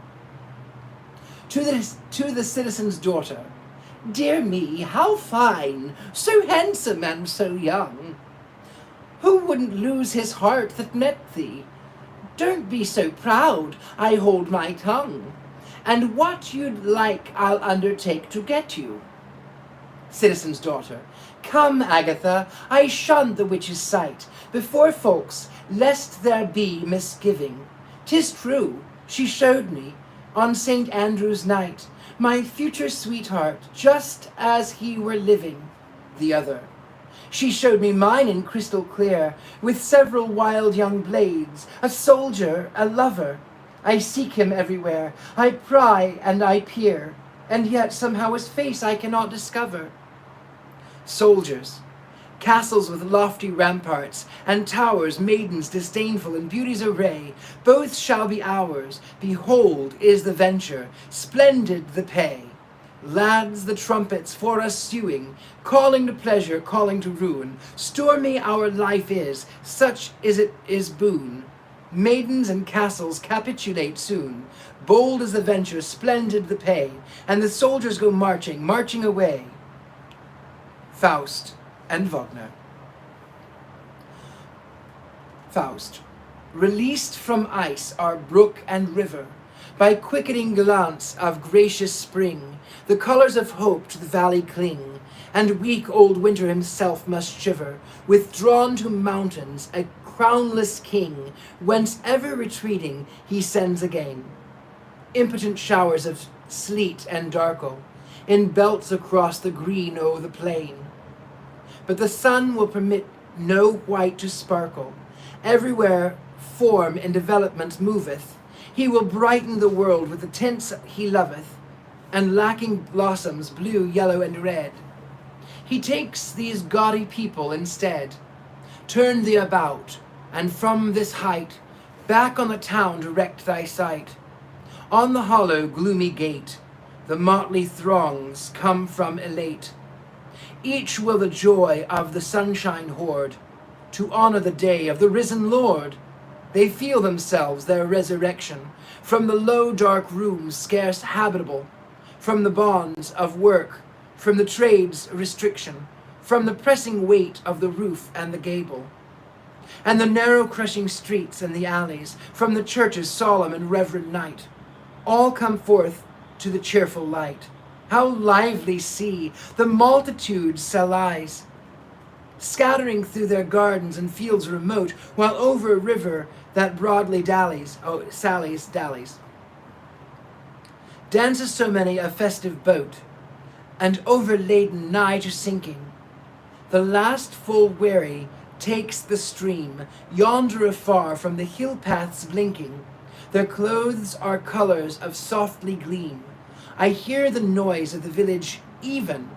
S1: To the citizen's daughter. Dear me, how fine, so handsome and so young. Who wouldn't lose his heart that met thee? Don't be so proud, I hold my tongue. And what you'd like I'll undertake to get you. Citizen's daughter. Come, Agatha, I shun the witch's sight before folks, lest there be misgiving. 'Tis true, she showed me on St. Andrew's night, my future sweetheart, just as he were living, the other. She showed me mine in crystal clear, with several wild young blades, a soldier, a lover. I seek him everywhere, I pry and I peer, and yet somehow his face I cannot discover. Soldiers, castles with lofty ramparts, and towers, maidens disdainful in beauty's array, both shall be ours. Behold is the venture, splendid the pay. Lads, the trumpets for us suing, calling to pleasure, calling to ruin. Stormy our life is, such is it is boon. Maidens and castles capitulate soon. Bold is the venture, splendid the pay, and the soldiers go marching, marching away. Faust and Wagner. Faust. Released from ice our brook and river, by quickening glance of gracious spring, the colours of hope to the valley cling, and weak old winter himself must shiver, withdrawn to mountains, a crownless king, whence ever retreating he sends again. Impotent showers of sleet and darkle, in belts across the green o' the plain. But the sun will permit no white to sparkle. Everywhere form and development moveth. He will brighten the world with the tints he loveth, and lacking blossoms blue, yellow, and red. He takes these gaudy people instead. Turn thee about, and from this height, back on the town direct thy sight. On the hollow, gloomy gate, the motley throngs come from elate. Each will the joy of the sunshine hoard, to honor the day of the risen Lord. They feel themselves their resurrection, from the low dark rooms scarce habitable, from the bonds of work, from the trade's restriction, from the pressing weight of the roof and the gable, and the narrow crushing streets and the alleys, from the church's solemn and reverend night. All come forth to the cheerful light. How lively see the multitude sallies, scattering through their gardens and fields remote, while over a river that broadly dallies, dallies. Dances so many a festive boat, and overladen nigh to sinking. The last full wherry takes the stream, yonder afar from the hill paths blinking. Their clothes are colours of softly gleam. I hear the noise of the village even.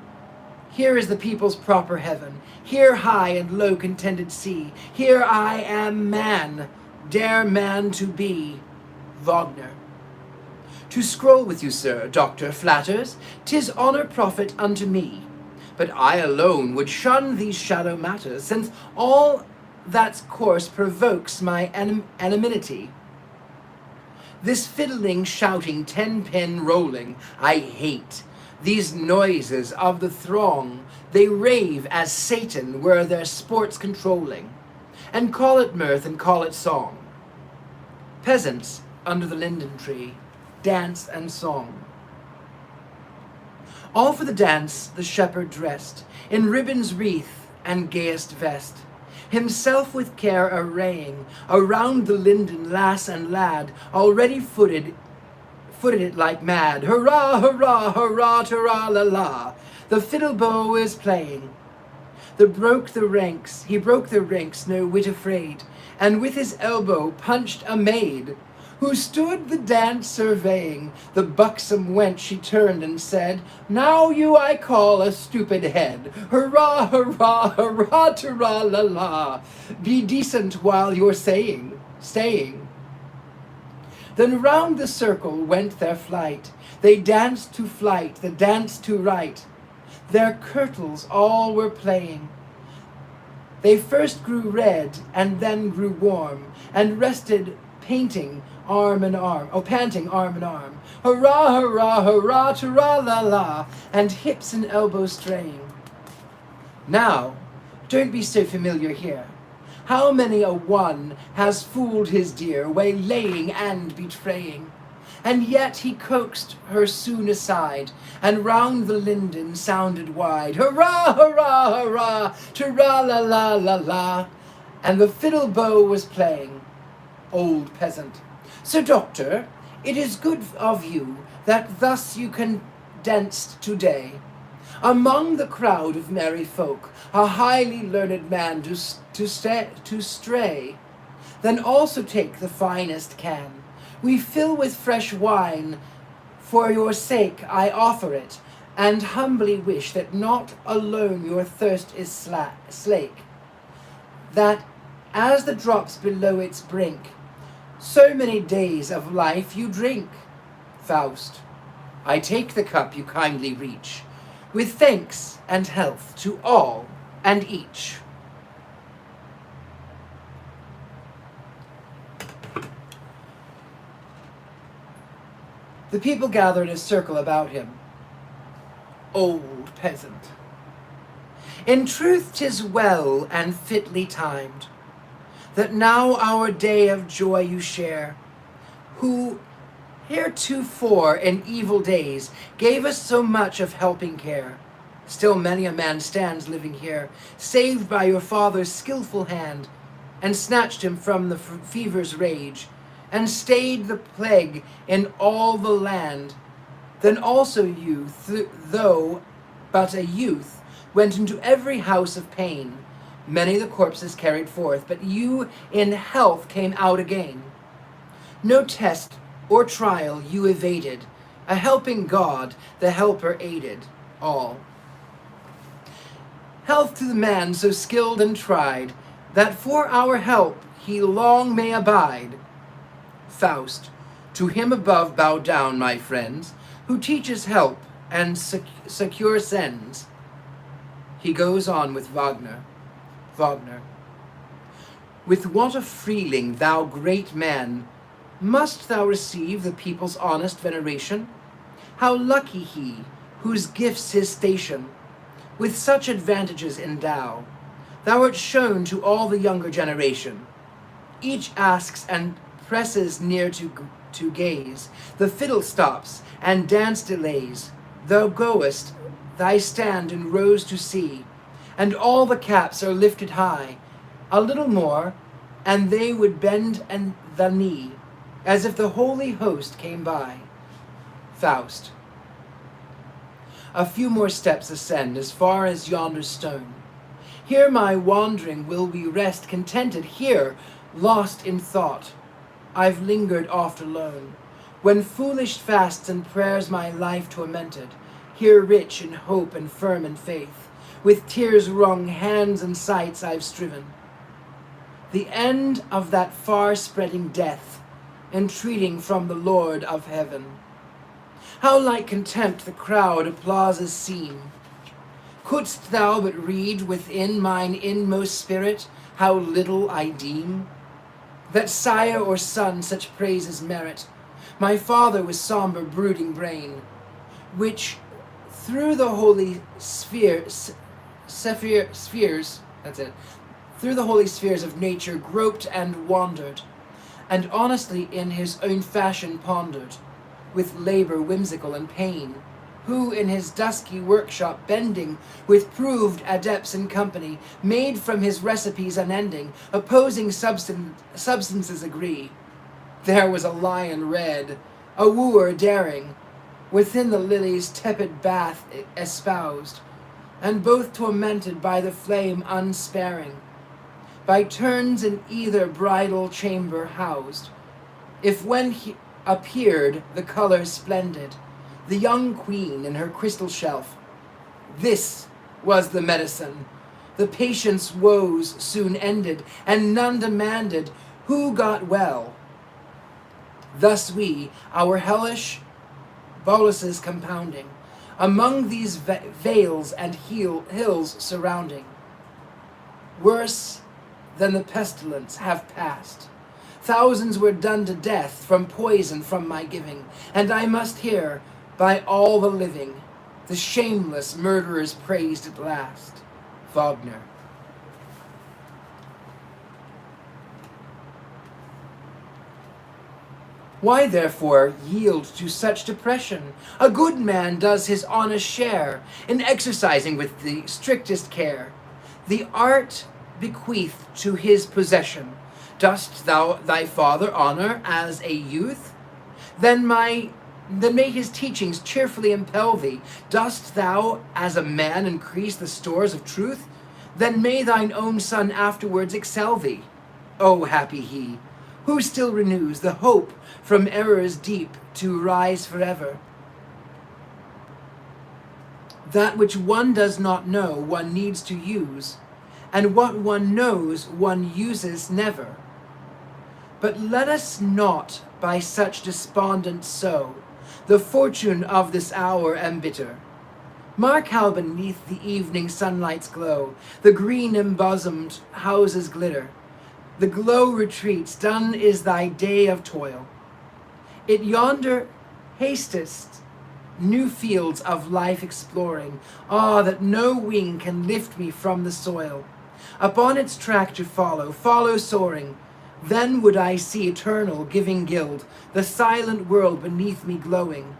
S1: Here is the people's proper heaven. Here high and low contended see. Here I am man, dare man to be. Wagner. To scroll with you, sir, doctor, flatters. 'Tis honour profit unto me. But I alone would shun these shallow matters, since all that's coarse provokes my anonymity. This fiddling, shouting, 10-pin rolling, I hate. These noises of the throng, they rave as Satan were their sports controlling, and call it mirth and call it song. Peasants under the linden tree, dance and song. All for the dance the shepherd dressed, in ribbons wreath and gayest vest, himself with care arraying, around the linden lass and lad, already footed it like mad. Hurrah, hurrah, hurrah, tra-la-la, the fiddle bow is playing. He broke the ranks, no whit afraid, and with his elbow punched a maid, who stood the dance surveying. The buxom wench she turned and said, "Now you I call a stupid head. Hurrah, hurrah, hurrah, tra-la-la, be decent while you're staying. Then round the circle went their flight. They danced to flight, the dance to right. Their kirtles all were playing. They first grew red and then grew warm, and rested panting arm in arm. Hurrah, hurrah, hurrah, tra-la-la, and hips and elbows straying. Now, don't be so familiar here. How many a one has fooled his dear, waylaying and betraying? And yet he coaxed her soon aside, and round the linden sounded wide, hurrah, hurrah, hurrah, tra-la-la-la-la, and the fiddle bow was playing. Old peasant. So, doctor, It is good of you that thus you condensed today, among the crowd of merry folk, a highly learned man to stray. Then also take the finest can. We fill with fresh wine. For your sake I offer it, and humbly wish that not alone your thirst is slake, that as the drops below its brink, so many days of life you drink. Faust, I take the cup you kindly reach, with thanks and health to all and each. The people gather in a circle about him. Old peasant, in truth 'tis well and fitly timed, that now our day of joy you share, who heretofore in evil days gave us so much of helping care. Still many a man stands living here, saved by your father's skillful hand, and snatched him from the fever's rage, and stayed the plague in all the land. Then also you, though but a youth, went into every house of pain. Many the corpses carried forth, but you in health came out again. No test or trial you evaded, a helping God the helper aided all. Health to the man so skilled and tried, that for our help he long may abide. Faust, to him above bow down, my friends, who teaches help and secure sends. He goes on with Wagner. With what a freeling, thou great man, must thou receive the people's honest veneration? How lucky he, whose gifts his station with such advantages endow. Thou art shown to all the younger generation. Each asks and presses near to gaze. The fiddle stops, and dance delays. Thou goest, thy stand in rows to see, and all the caps are lifted high. A little more, and they would bend the knee, as if the holy host came by. Faust. A few more steps ascend, as far as yonder stone. Here my wandering will we rest contented, here, lost in thought. I've lingered oft alone, when foolish fasts and prayers my life tormented. Here rich in hope and firm in faith, with tears wrung hands and sights I've striven. The end of that far-spreading death, entreating from the Lord of heaven. How like contempt the crowd applauses seem. Couldst thou but read within mine inmost spirit, how little I deem that sire or son such praises merit. My father with somber brooding brain, which through the holy spheres, through the holy spheres of nature groped and wandered, and honestly in his own fashion pondered, with labor whimsical and pain, who in his dusky workshop bending, with proved adepts in company, made from his recipes unending, opposing substances agree. There was a lion red, a wooer daring, within the lily's tepid bath espoused, and both tormented by the flame unsparing, by turns in either bridal chamber housed. If when he appeared the color splendid, the young queen in her crystal shelf, this was the medicine. The patient's woes soon ended, and none demanded who got well. Thus we, our hellish boluses compounding, among these vales and hills surrounding, worse than the pestilence have passed. Thousands were done to death from poison from my giving, and I must hear, by all the living, the shameless murderers praised at last. Wagner. Why therefore yield to such depression? A good man does his honest share in exercising with the strictest care the art bequeathed to his possession. Dost thou thy father honor as a youth? Then may his teachings cheerfully impel thee. Dost thou as a man increase the stores of truth? Then may thine own son afterwards excel thee. O happy he, who still renews the hope from errors deep to rise forever. That which one does not know, one needs to use, and what one knows, one uses never. But let us not by such despondence sow, the fortune of this hour embitter. Mark how beneath the evening sunlight's glow, the green embosomed houses glitter. The glow retreats, done is thy day of toil. It yonder hastest, new fields of life exploring, ah, that no wing can lift me from the soil. Upon its track to follow soaring, then would I see eternal giving gild, the silent world beneath me glowing.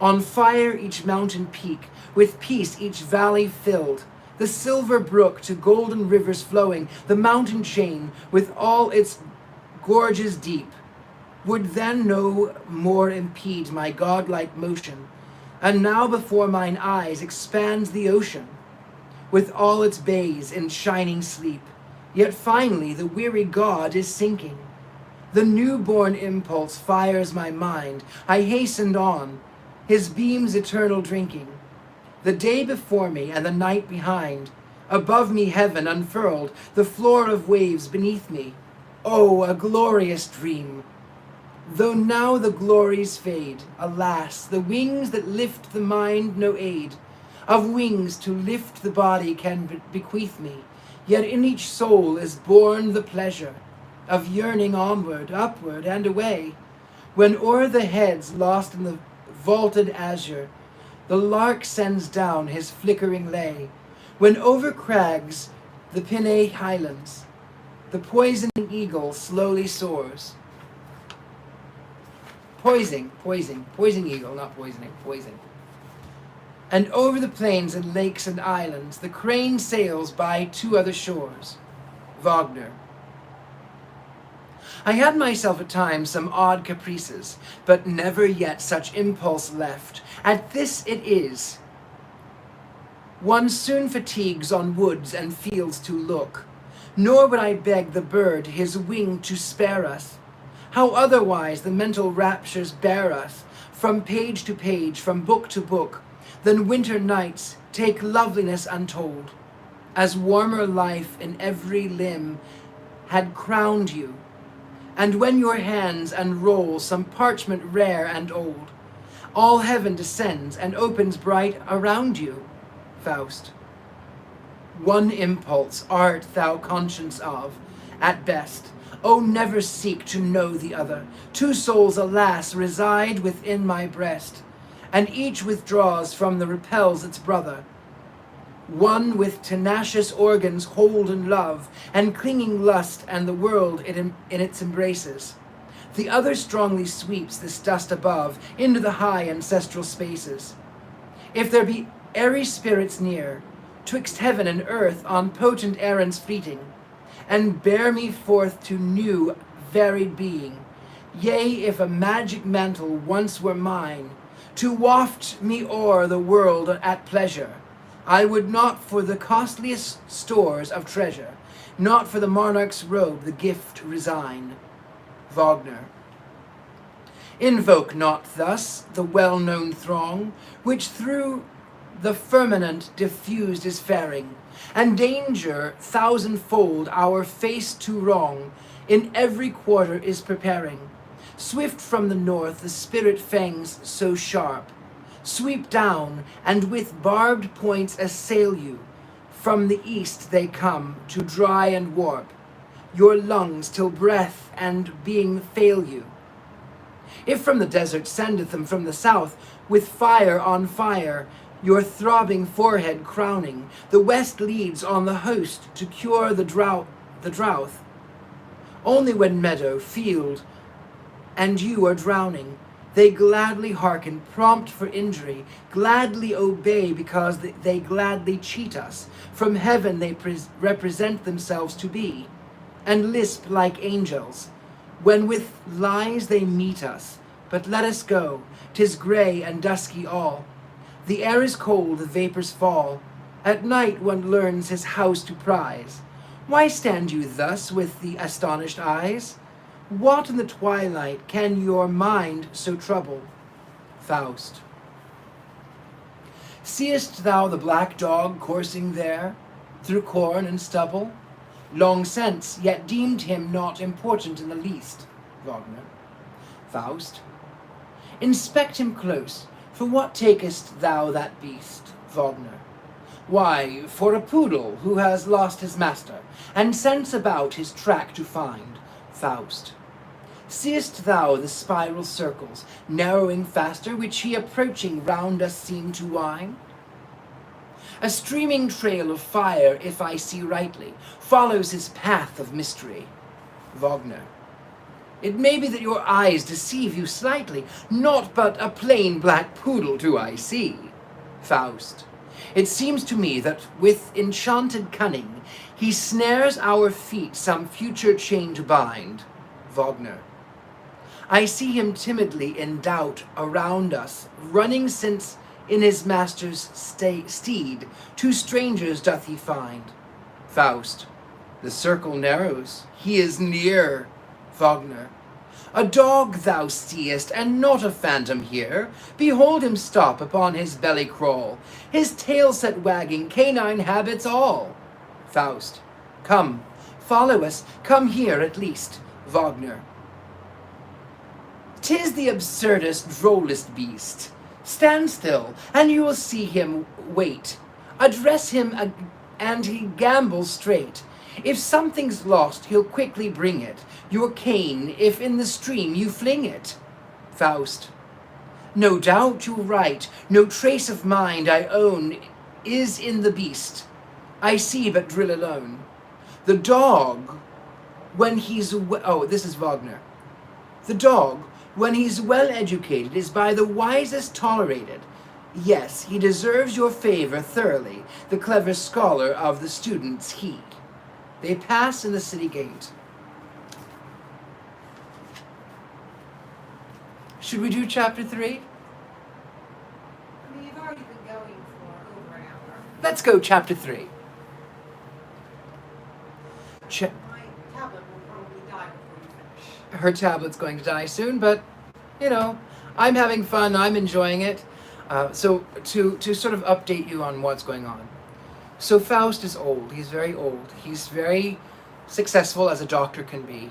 S1: On fire each mountain peak, with peace each valley filled, the silver brook to golden rivers flowing, the mountain chain with all its gorges deep, would then no more impede my godlike motion. And now before mine eyes expands the ocean, with all its bays in shining sleep. Yet finally the weary god is sinking. The newborn impulse fires my mind. I hastened on, his beams eternal drinking. The day before me and the night behind, above me heaven unfurled, the floor of waves beneath me. Oh, a glorious dream! Though now the glories fade, alas, the wings that lift the mind no aid of wings to lift the body can bequeath me. Yet in each soul is born the pleasure of yearning onward, upward, and away. When o'er the heads lost in the vaulted azure, the lark sends down his flickering lay. When over crags the Pinnate highlands, the poisoning eagle slowly soars. Poising eagle, not poisoning, poising. And over the plains and lakes and islands, the crane sails by two other shores. Wagner. I had myself at times some odd caprices, but never yet such impulse left. At this it is. One soon fatigues on woods and fields to look, nor would I beg the bird his wing to spare us. How otherwise the mental raptures bear us, from page to page, from book to book, than winter nights take loveliness untold, as warmer life in every limb had crowned you, and when your hands unroll some parchment rare and old, all heaven descends and opens bright around you. Faust. One impulse art thou conscious of, at best. Oh, never seek to know the other. Two souls, alas, reside within my breast, and each withdraws from the repels its brother. One with tenacious organs hold and love, and clinging lust and the world in its embraces. The other strongly sweeps this dust above into the high ancestral spaces. If there be airy spirits near, twixt heaven and earth on potent errands fleeting, and bear me forth to new, varied being. Yea, if a magic mantle once were mine, to waft me o'er the world at pleasure, I would not for the costliest stores of treasure, not for the monarch's robe the gift resign. Wagner. Invoke not thus the well-known throng, which through the firmament diffused is faring, and danger thousandfold our face to wrong in every quarter is preparing. Swift from the north the spirit fangs so sharp sweep down, and with barbed points assail you. From the east they come to dry and warp your lungs till breath and being fail you. If from the desert sendeth them from the south, with fire on fire, your throbbing forehead crowning, the west leads on the host to cure the drouth. Only when meadow, field, and you are drowning, they gladly hearken, prompt for injury, gladly obey because they gladly cheat us. From heaven they represent themselves to be, and lisp like angels. When with lies they meet us, But let us go, 'tis grey and dusky all. The air is cold, the vapours fall. At night one learns his house to prize. Why stand you thus with the astonished eyes? What in the twilight can your mind so trouble? Faust. Seest thou the black dog coursing there, through corn and stubble? Long since, yet deemed him not important in the least. Wagner. Faust. Inspect him close, for what takest thou that beast? Wagner. Why, for a poodle who has lost his master, and scents about his track to find. Faust. Seest thou the spiral circles, narrowing faster, which he approaching round us seem to wind? A streaming trail of fire, if I see rightly, follows his path of mystery. Wagner. It may be that your eyes deceive you slightly, naught but a plain black poodle do I see. Faust. It seems to me that with enchanted cunning he snares our feet some future chain to bind. Wagner. I see him timidly in doubt around us, running since in his master's steed two strangers doth he find. Faust. The circle narrows, he is near. Wagner. A dog thou seest, and not a phantom here. Behold him stop upon his belly crawl, his tail set wagging, canine habits all. Faust. Come, follow us, come here at least. Wagner. 'Tis the absurdest, drollest beast. Stand still, and you will see him wait. Address him, and he gambols straight. If something's lost, he'll quickly bring it. Your cane, if in the stream you fling it. Faust. No doubt you're right. No trace of mind, I own, is in the beast. I see but drill alone. The dog, when he's... Oh, this is Wagner. The dog, when he's well educated, is by the wisest tolerated. Yes, he deserves your favor thoroughly, the clever scholar of the students he. They pass in the city gate. Should we do chapter 3?
S2: I mean, you've already been going for over an hour.
S1: Let's go chapter 3.
S2: My tablet will probably die before you finish.
S1: Her tablet's going to die soon, but, you know, I'm having fun, I'm enjoying it. So to sort of update you on what's going on. So Faust is old, he's very old. He's very successful as a doctor can be.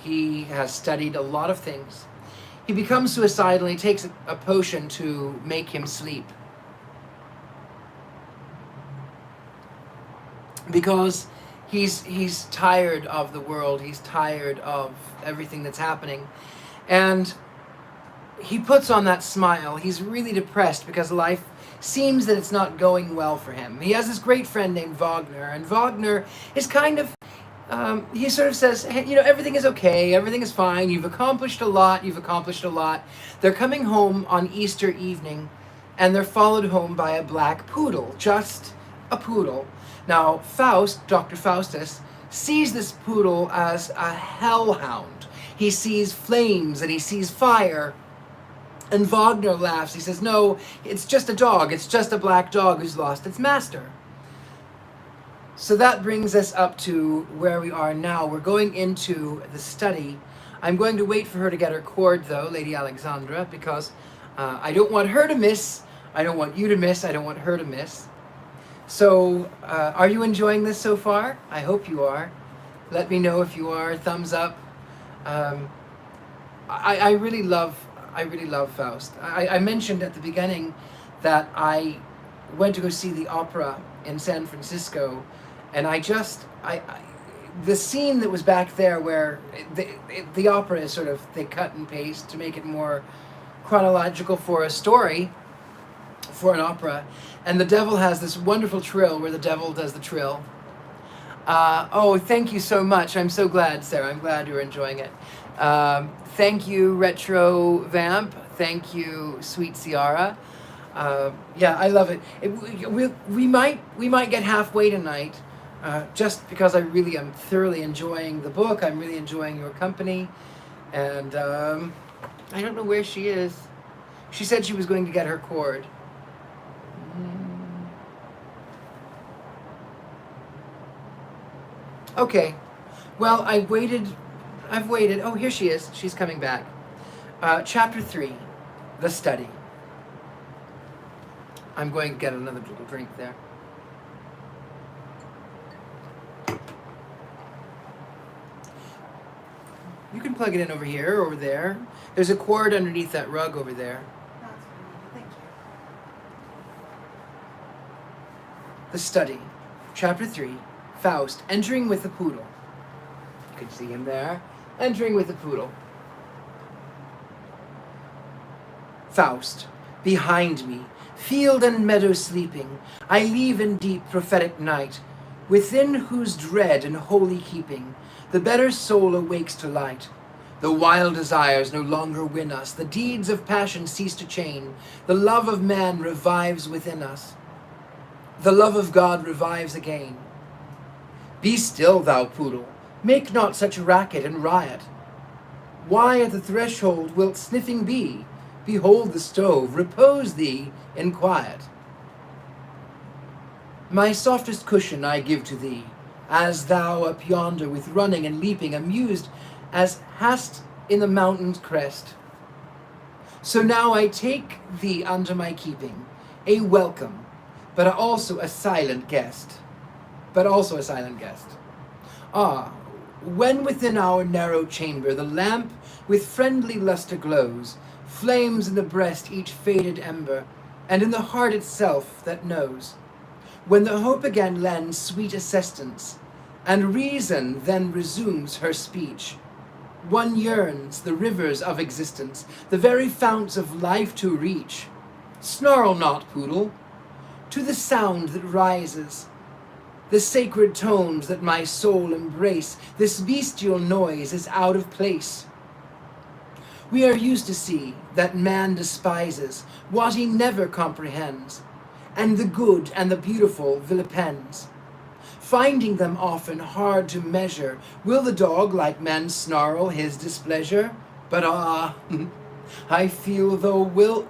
S1: He has studied a lot of things. He becomes suicidal and he takes a potion to make him sleep. Because he's tired of the world, he's tired of everything that's happening. And he puts on that smile. He's really depressed because life seems that it's not going well for him. He has this great friend named Wagner, and Wagner is kind of, he sort of says, hey, you know, everything is okay, everything is fine, you've accomplished a lot. They're coming home on Easter evening, and they're followed home by a black poodle, just a poodle. Now, Faust, Dr. Faustus, sees this poodle as a hellhound. He sees flames and he sees fire. And Wagner laughs. He says, no, it's just a dog. It's just a black dog who's lost its master. So that brings us up to where we are now. We're going into the study. I'm going to wait for her to get her cord, though, Lady Alexandra, because I don't want her to miss. I don't want you to miss. I don't want her to miss. So are you enjoying this so far? I hope you are. Let me know if you are. Thumbs up. I really love Faust. I mentioned at the beginning that I went to go see the opera in San Francisco, and the scene that was back there where the opera is sort of, they cut and paste to make it more chronological for a story, for an opera, and the devil has this wonderful trill where the devil does the trill. Oh, thank you so much. I'm so glad, Sarah. I'm glad you're enjoying it. Thank you, Retro Vamp. Thank you, Sweet Ciara. Yeah, I love it. We might get halfway tonight, just because I really am thoroughly enjoying the book. I'm really enjoying your company, and I don't know where she is. She said she was going to get her cord. Okay. Well, I've waited. Oh, here she is. She's coming back. Chapter 3, The Study. I'm going to get another little drink there. You can plug it in over here or over there. There's a cord underneath that rug over there.
S2: That's fine. Thank you.
S1: The Study. Chapter 3, Faust, entering with the poodle. You can see him there. Entering with the poodle. Faust, behind me, field and meadow sleeping, I leave in deep prophetic night, within whose dread and holy keeping the better soul awakes to light. The wild desires no longer win us, the deeds of passion cease to chain, the love of man revives within us, the love of God revives again. Be still, thou poodle, make not such racket and riot. Why at the threshold wilt sniffing be? Behold the stove, repose thee in quiet. My softest cushion I give to thee, as thou up yonder with running and leaping amused as hast in the mountain's crest. So now I take thee unto my keeping, a welcome, but also a silent guest. Ah, when within our narrow chamber the lamp with friendly lustre glows, flames in the breast each faded ember, and in the heart itself that knows. When the hope again lends sweet assistance, and reason then resumes her speech, one yearns the rivers of existence, the very founts of life to reach. Snarl not, poodle, to the sound that rises, the sacred tones that my soul embrace, this bestial noise is out of place. We are used to see that man despises what he never comprehends, and the good and the beautiful vilipends. Finding them often hard to measure, will the dog like man snarl his displeasure? But I feel, though will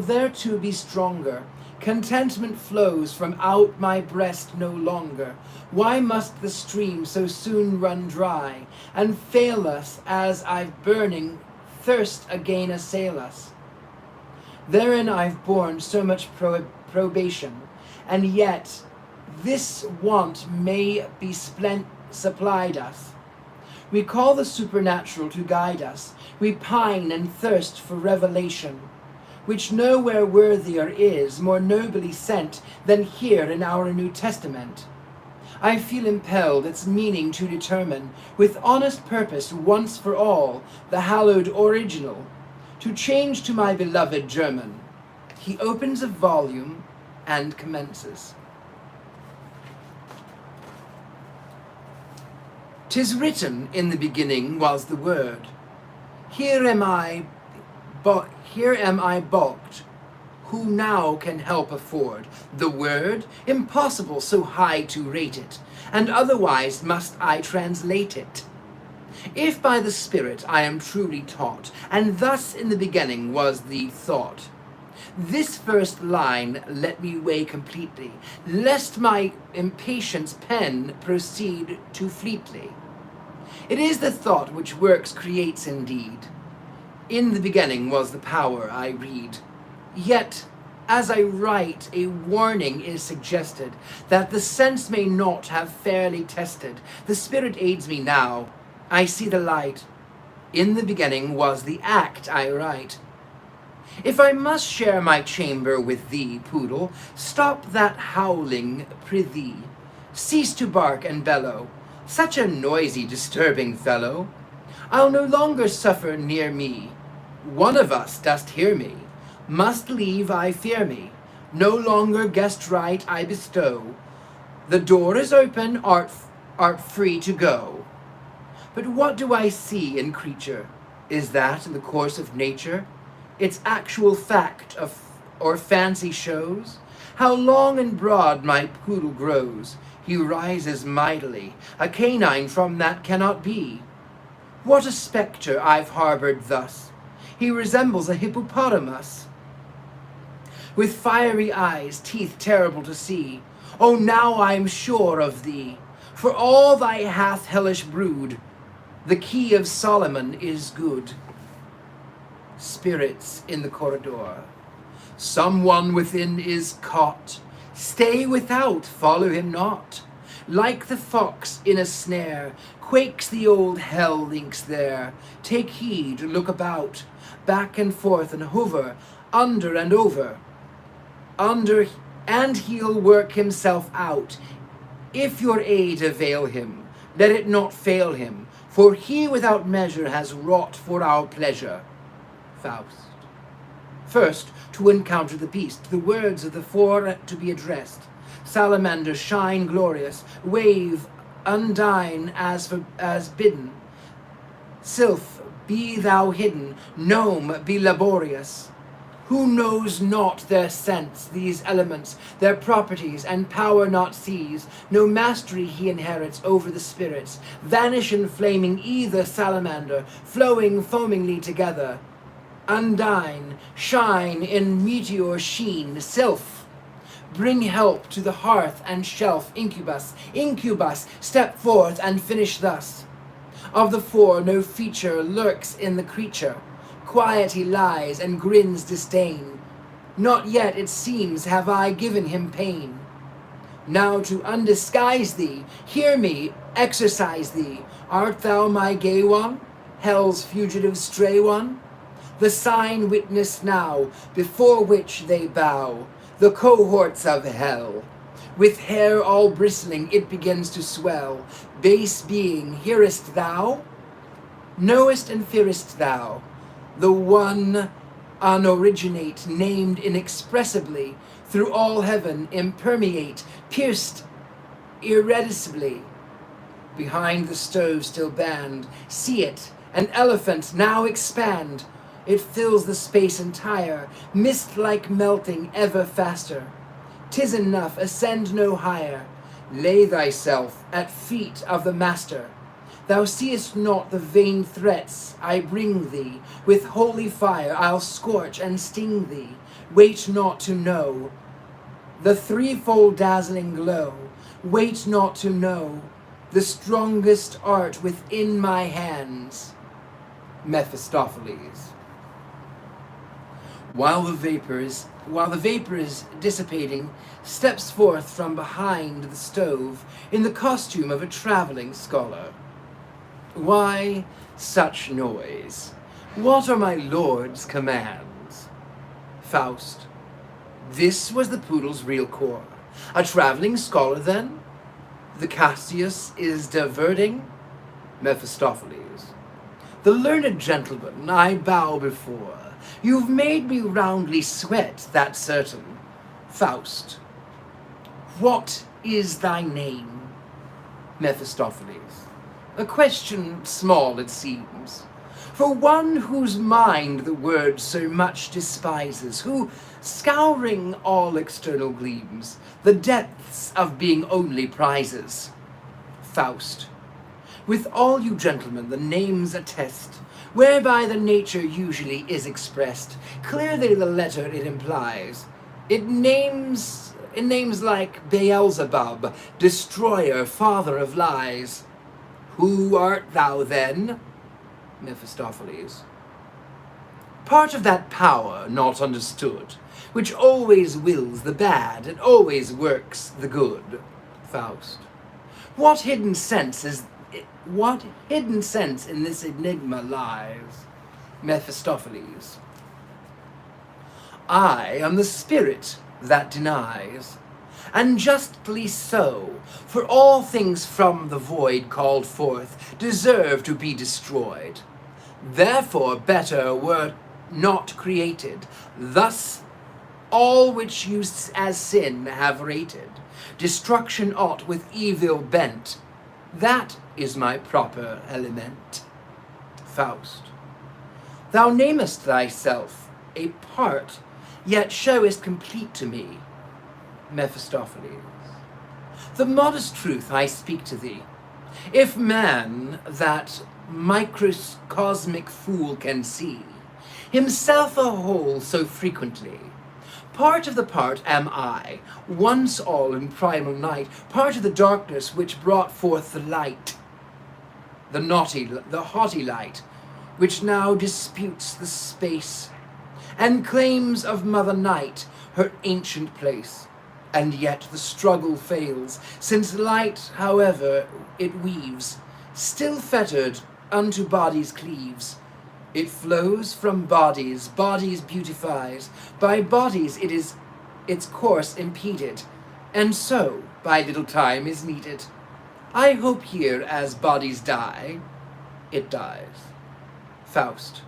S1: thereto be stronger, contentment flows from out my breast no longer. Why must the stream so soon run dry, and fail us as I've burning thirst again assail us? Therein I've borne so much probation, and yet this want may be supplied us. We call the supernatural to guide us, we pine and thirst for revelation, which nowhere worthier is, more nobly sent, than here in our New Testament. I feel impelled its meaning to determine, with honest purpose once for all, the hallowed original, to change to my beloved German. He opens a volume and commences. 'Tis written, in the beginning was the Word. Here am I balked, who now can help afford the Word? Impossible so high to rate it, and otherwise must I translate it. If by the Spirit I am truly taught, and thus in the beginning was the thought, this first line let me weigh completely, lest my impatience pen proceed too fleetly. It is the thought which works creates indeed. In the beginning was the power, I read. Yet, as I write, a warning is suggested, that the sense may not have fairly tested. The Spirit aids me now. I see the light. In the beginning was the act, I write. If I must share my chamber with thee, poodle, stop that howling, prithee. Cease to bark and bellow, such a noisy, disturbing fellow. I'll no longer suffer near me. One of us, dost hear me, must leave, I fear me. No longer guest right I bestow. The door is open, art free to go. But what do I see in creature? Is that in the course of nature? Its actual fact or fancy shows? How long and broad my poodle grows. He rises mightily. A canine from that cannot be. What a spectre I've harboured thus! He resembles a hippopotamus, with fiery eyes, teeth terrible to see. Oh, now I'm sure of thee, for all thy hath hellish brood. The key of Solomon is good. Spirits in the corridor. Someone within is caught. Stay without, follow him not. Like the fox in a snare, quakes the old hell links there. Take heed, look about, back and forth and hover, under and over. Under, and he'll work himself out. If your aid avail him, let it not fail him, for he without measure has wrought for our pleasure. Faust. First, to encounter the beast, the words of the four to be addressed. Salamander, shine glorious, wave, undine as bidden. Sylph, be thou hidden, gnome, be laborious. Who knows not their sense, these elements, their properties, and power not sees, no mastery he inherits over the spirits, vanish in flaming either salamander, flowing foamingly together. Undine, shine in meteor sheen, Sylph, bring help to the hearth and shelf, incubus, step forth and finish thus. Of the four no feature lurks in the creature, quiet he lies and grins disdain. Not yet, it seems, have I given him pain. Now to undisguise thee, hear me, exercise thee. Art thou my gay one, hell's fugitive stray one? The sign witness now, before which they bow, the cohorts of hell. With hair all bristling, it begins to swell. Base being, hearest thou? Knowest and fearest thou? The one unoriginate, named inexpressibly, through all heaven impermeate, pierced irredicibly. Behind the stove still band, see it, an elephant now expand. It fills the space entire, mist-like melting ever faster. 'Tis enough, ascend no higher. Lay thyself at feet of the Master. Thou seest not the vain threats I bring thee. With holy fire I'll scorch and sting thee. Wait not to know the threefold dazzling glow. Wait not to know the strongest art within my hands. Mephistopheles. While the vapor is dissipating, steps forth from behind the stove in the costume of a traveling scholar. Why such noise? What are my lord's commands? Faust. This was the poodle's real core. A traveling scholar, then? The Cassius is diverting? Mephistopheles. The learned gentleman I bow before. You've made me roundly sweat, that's certain. Faust. What is thy name? Mephistopheles. A question small it seems, for one whose mind the word so much despises, who, scouring all external gleams, the depths of being only prizes. Faust. With all you gentlemen the names attest, whereby the nature usually is expressed, clearly the letter it implies. In names like Beelzebub, destroyer, father of lies. Who art thou then? Mephistopheles. Part of that power not understood, which always wills the bad and always works the good. Faust. What hidden sense in this enigma lies? Mephistopheles. I am the spirit that denies, and justly so, for all things from the void called forth deserve to be destroyed. Therefore better were not created, thus all which you as sin have rated, destruction ought with evil bent. That is my proper element. Faust. Thou namest thyself a part, yet showest complete to me. Mephistopheles. The modest truth I speak to thee. If man that microcosmic fool can see, himself a whole so frequently. Part of the part am I, once all in primal night, part of the darkness which brought forth the light, the haughty light, which now disputes the space, and claims of Mother Night her ancient place. And yet the struggle fails, since light, however it weaves, still fettered unto bodies cleaves. It flows from bodies, bodies beautifies, by bodies it is its course impeded, and so by little time is needed. I hope here as bodies die, it dies. Faust.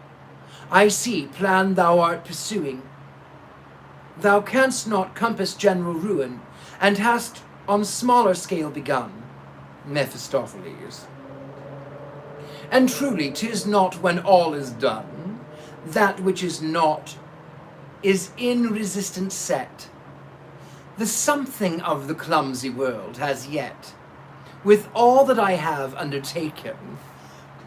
S1: I see plan thou art pursuing. Thou canst not compass general ruin, and hast on smaller scale begun. Mephistopheles. And truly 'tis not when all is done, that which is not is in resistance set. The something of the clumsy world has yet, with all that I have undertaken,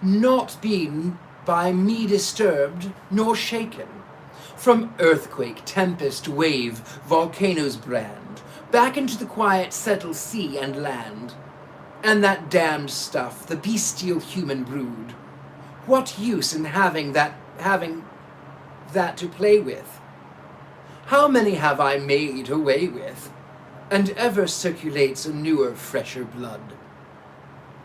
S1: not been by me disturbed nor shaken. From earthquake, tempest, wave, volcano's brand, back into the quiet settled sea and land. And that damned stuff, the bestial human brood, what use in having that to play with? How many have I made away with? And ever circulates a newer, fresher blood.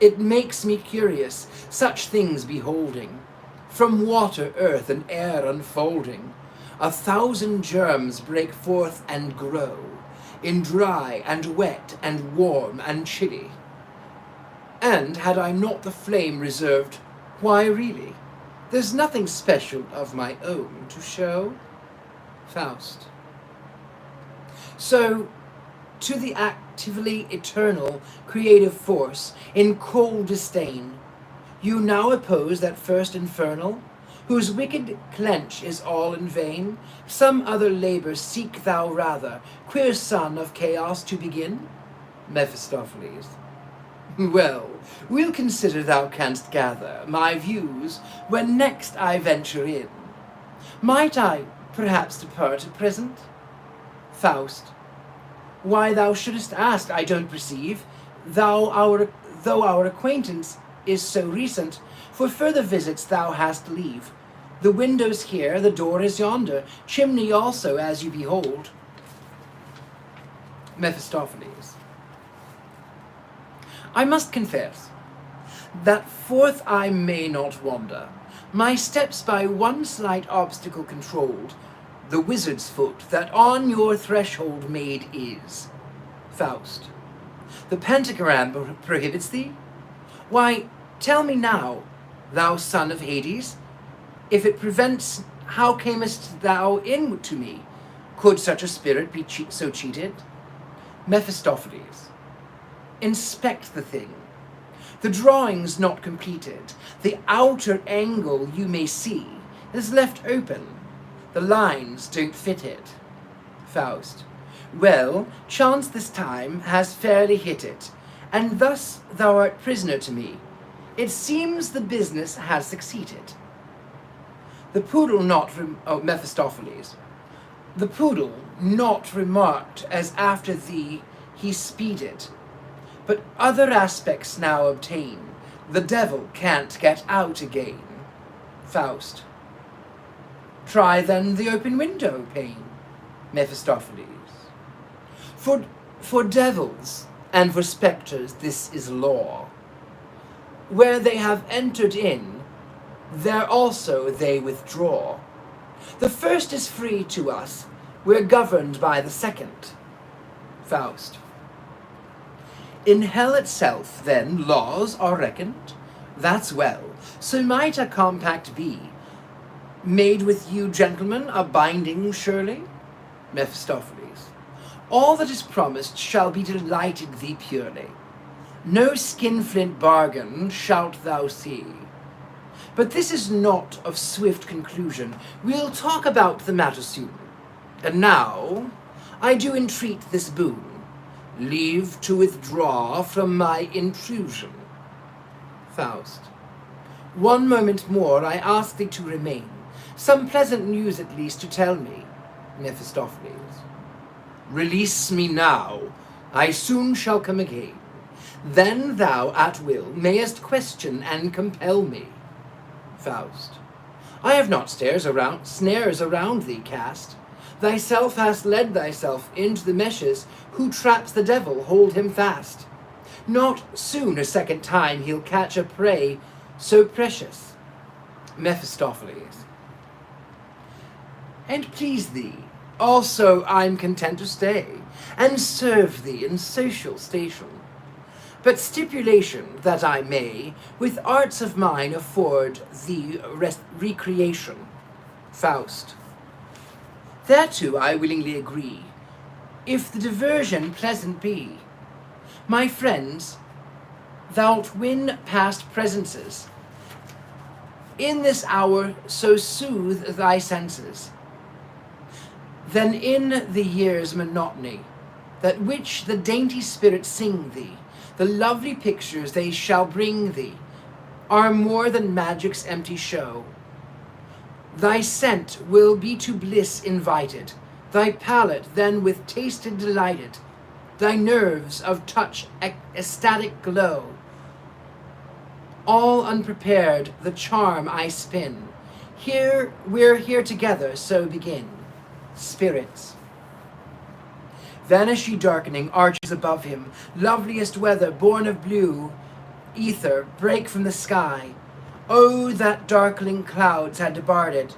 S1: It makes me curious, such things beholding, from water, earth, and air unfolding. 1,000 germs break forth and grow, in dry and wet and warm and chilly. And had I not the flame reserved, why really, there's nothing special of my own to show. Faust. So, to the actively eternal creative force, in cold disdain, you now oppose that first infernal, whose wicked clench is all in vain. Some other labour seek thou rather, queer son of chaos, to begin. Mephistopheles. Well, we'll consider thou canst gather my views when next I venture in. Might I perhaps depart at present? Faust. Why thou shouldst ask I don't perceive, though our acquaintance is so recent, for further visits thou hast leave. The window's here, the door is yonder, chimney also as you behold. Mephistopheles. I must confess that forth I may not wander, my steps by one slight obstacle controlled, the wizard's foot that on your threshold made is. Faust. The pentagram prohibits thee? Why, tell me now, thou son of Hades, if it prevents, how camest thou in to me? Could such a spirit be so cheated? Mephistopheles. Inspect the thing. The drawing's not completed. The outer angle you may see is left open. The lines don't fit it. Faust. Well, chance this time has fairly hit it, and thus thou art prisoner to me. It seems the business has succeeded. The poodle not Mephistopheles. The poodle not remarked as after thee he speeded, but other aspects now obtain. The devil can't get out again. Faust. Try then the open window pane. Mephistopheles. For devils and for spectres this is law. Where they have entered in, there also they withdraw. The first is free to us, we're governed by the second. Faust. In hell itself, then, laws are reckoned? That's well. So might a compact be, made with you gentlemen, a binding surely? Mephistopheles. All that is promised shall be delighted thee purely. No skinflint bargain shalt thou see. But this is not of swift conclusion. We'll talk about the matter soon. And now, I do entreat this boon, leave to withdraw from my intrusion. Faust. One moment more I ask thee to remain, some pleasant news at least to tell me. Mephistopheles. Release me now, I soon shall come again. Then thou at will mayest question and compel me. Faust. I have not snares around thee cast. Thyself hast led thyself into the meshes. Who traps the devil, hold him fast. Not soon a second time he'll catch a prey so precious. Mephistopheles. And please thee, also I'm content to stay, and serve thee in social station. But stipulation that I may, with arts of mine, afford thee recreation. Faust. Thereto I willingly agree, if the diversion pleasant be. My friends, thou'lt win past presences. In this hour so soothe thy senses. Then in the year's monotony, that which the dainty spirits sing thee, the lovely pictures they shall bring thee, are more than magic's empty show. Thy scent will be to bliss invited, thy palate then with tasted delighted, thy nerves of touch ecstatic glow. All unprepared the charm I spin, here we're here together, so begin. Spirits. Vanish ye darkening arches above him, loveliest weather born of blue, ether break from the sky. Oh, that darkling clouds had departed,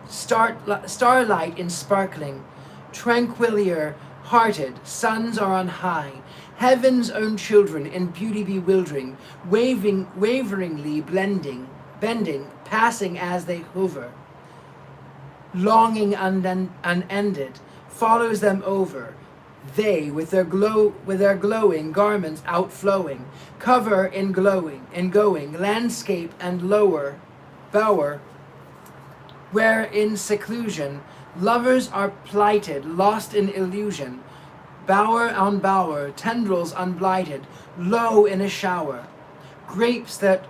S1: starlight in sparkling, tranquillier hearted, suns are on high, heaven's own children in beauty bewildering, waveringly bending, passing as they hover. Longing unended follows them over. They, with their glowing garments outflowing, cover in going landscape and lower bower, where in seclusion lovers are plighted, lost in illusion, bower on bower, tendrils unblighted, low in a shower, grapes that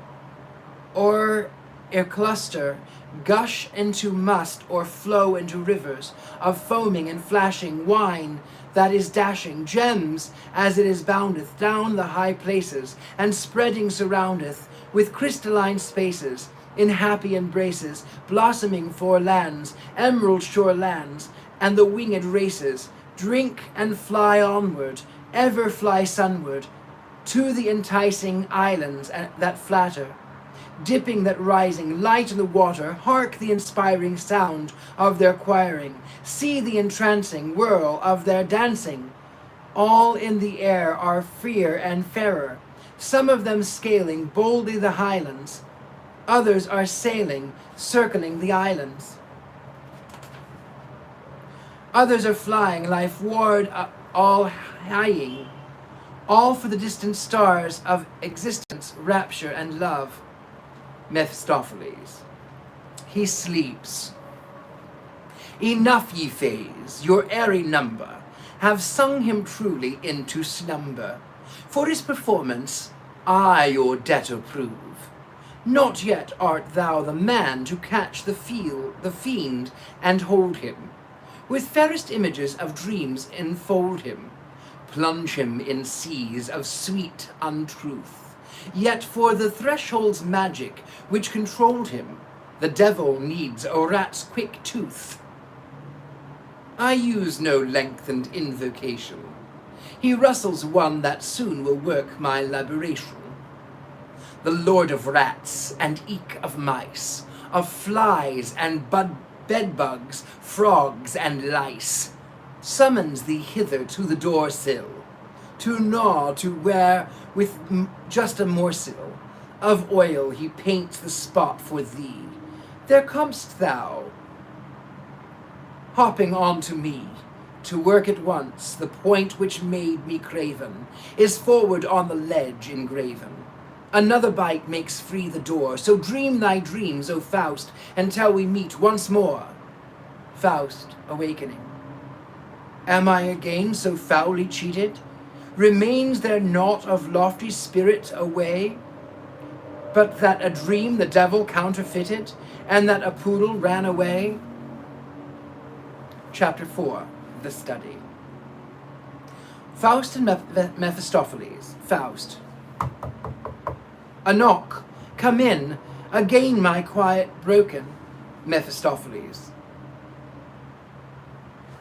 S1: o'er a cluster gush into must or flow into rivers of foaming and flashing wine that is dashing, gems as it is boundeth down the high places, and spreading surroundeth with crystalline spaces, in happy embraces, blossoming for lands, emerald shore lands, and the winged races, drink and fly onward, ever fly sunward, to the enticing islands that flatter, dipping that rising light in the water, hark the inspiring sound of their choiring, see the entrancing whirl of their dancing. All in the air are freer and fairer, some of them scaling boldly the highlands, others are sailing, circling the islands. Others are flying, life ward all hieing, all for the distant stars of existence, rapture and love. Mephistopheles. He sleeps. Enough, ye fays, your airy number, have sung him truly into slumber. For his performance I your debtor prove. Not yet art thou the man to catch the fiend and hold him. With fairest images of dreams enfold him, plunge him in seas of sweet untruth. Yet for the threshold's magic which controlled him, the devil needs a rat's quick tooth. I use no lengthened invocation. He rustles one that soon will work my liberation. The lord of rats and eke of mice, of flies and bedbugs, frogs and lice, summons thee hither to the door sill, to gnaw, to where with just a morsel of oil he paints the spot for thee. There comest thou, hopping on to me, to work at once. The point which made me craven is forward on the ledge engraven. Another bite makes free the door, so dream thy dreams, O Faust, until we meet once more. Faust, awakening. Am I again so foully cheated? Remains there naught of lofty spirit away? but that a dream the devil counterfeited, and that a poodle ran away? Chapter 4, The Study. Faust and Mephistopheles. Faust. A knock. Come in. Again my quiet broken. Mephistopheles.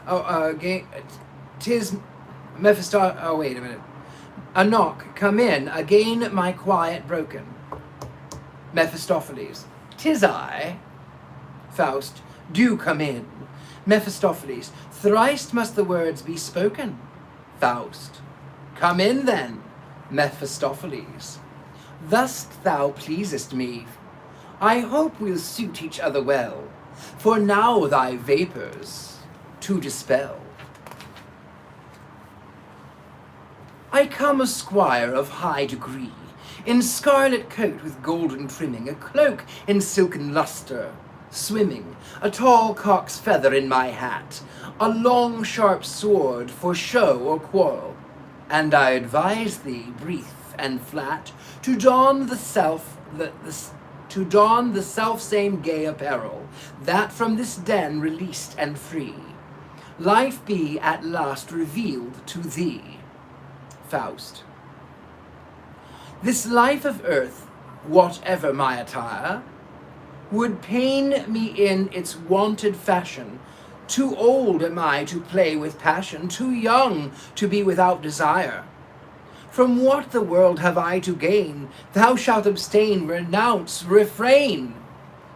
S1: Again, 'tis oh, wait a minute. A knock. Come in. Again my quiet broken. Mephistopheles. 'Tis I. Faust. Do come in. Mephistopheles. Thrice must the words be spoken. Faust. Come in then. Mephistopheles. Thus thou pleasest me. I hope we'll suit each other well, for now thy vapours to dispel. I come a squire of high degree, in scarlet coat with golden trimming, a cloak in silken lustre, swimming, a tall cock's feather in my hat, a long sharp sword for show or quarrel, and I advise thee, brief and flat, to don the self-same gay apparel, that from this den released and free, life be at last revealed to thee. Faust. This life of earth, whatever my attire, would pain me in its wonted fashion. Too old am I to play with passion, too young to be without desire. From what the world have I to gain? Thou shalt abstain, renounce, refrain.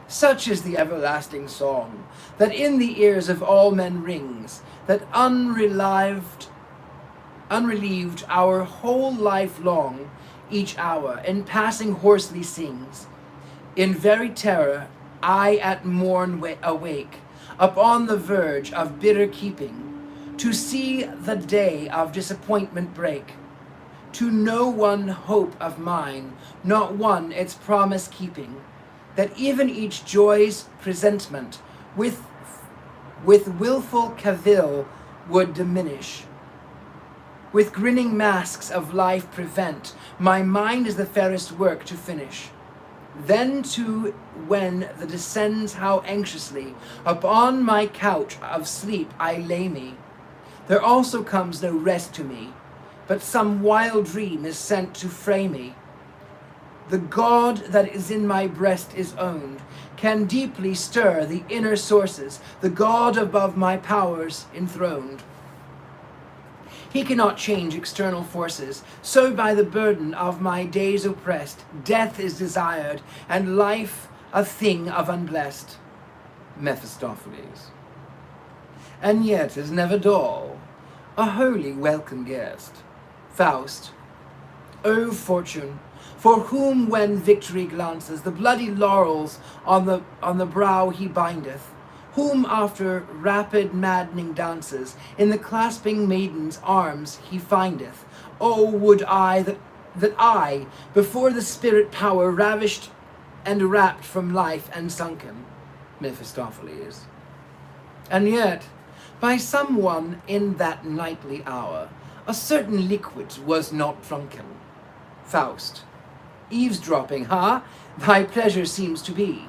S1: Such is the everlasting song, that in the ears of all men rings, that unrelieved our whole life long, each hour, in passing hoarsely sings. In very terror, I at morn awake, upon the verge of bitter keeping, to see the day of disappointment break. To no one hope of mine, not one its promise keeping, that even each joy's presentment with wilful cavil would diminish. With grinning masks of life prevent, my mind is the fairest work to finish. Then too, when the descends how anxiously, upon my couch of sleep I lay me, there also comes no rest to me, but some wild dream is sent to fray me. The God that is in my breast is owned, can deeply stir the inner sources, the God above my powers enthroned. He cannot change external forces, so by the burden of my days oppressed, death is desired, and life a thing of unblessed. Mephistopheles. And yet is never dull, a wholly welcome guest. Faust. O fortune, for whom when victory glances, the bloody laurels on the brow he bindeth, whom after rapid maddening dances, in the clasping maiden's arms he findeth. Oh, would I that I, before the spirit power ravished and rapt from life and sunken. Mephistopheles. And yet, by someone in that nightly hour, a certain liquid was not drunken. Faust. Eavesdropping, ha? Thy pleasure seems to be.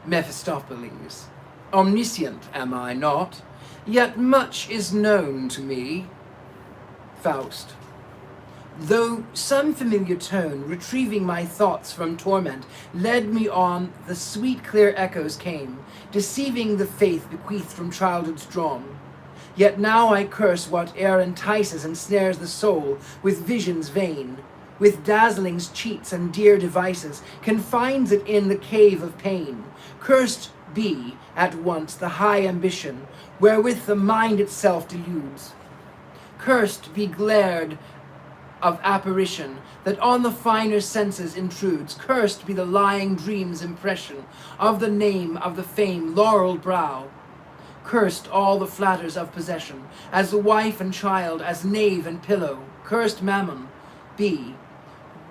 S1: Mephistopheles. Omniscient am I not, yet much is known to me. Faust. Though some familiar tone, retrieving my thoughts from torment, led me on, the sweet clear echoes came, deceiving the faith bequeathed from childhood's drawn. Yet now I curse whate'er entices and snares the soul with visions vain, with dazzlings, cheats, and dear devices, confines it in the cave of pain. Cursed be at once the high ambition, wherewith the mind itself deludes. Cursed be glared of apparition, that on the finer senses intrudes. Cursed be the lying dream's impression of the name of the fame laureled brow. Cursed all the flatters of possession, as wife and child, as knave and pillow. Cursed Mammon be,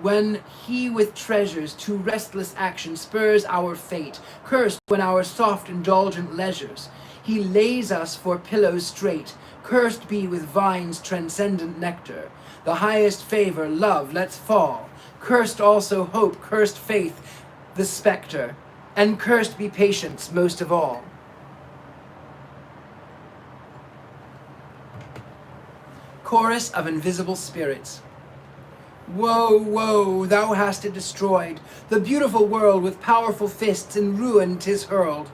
S1: when he with treasures to restless action spurs our fate. Cursed when our soft indulgent leisures he lays us for pillows straight. Cursed be with vine's transcendent nectar, the highest favor love lets fall. Cursed also hope, cursed faith, the spectre, and cursed be patience most of all. Chorus of invisible spirits. Woe, woe, thou hast it destroyed, the beautiful world with powerful fists in ruin 'tis hurled.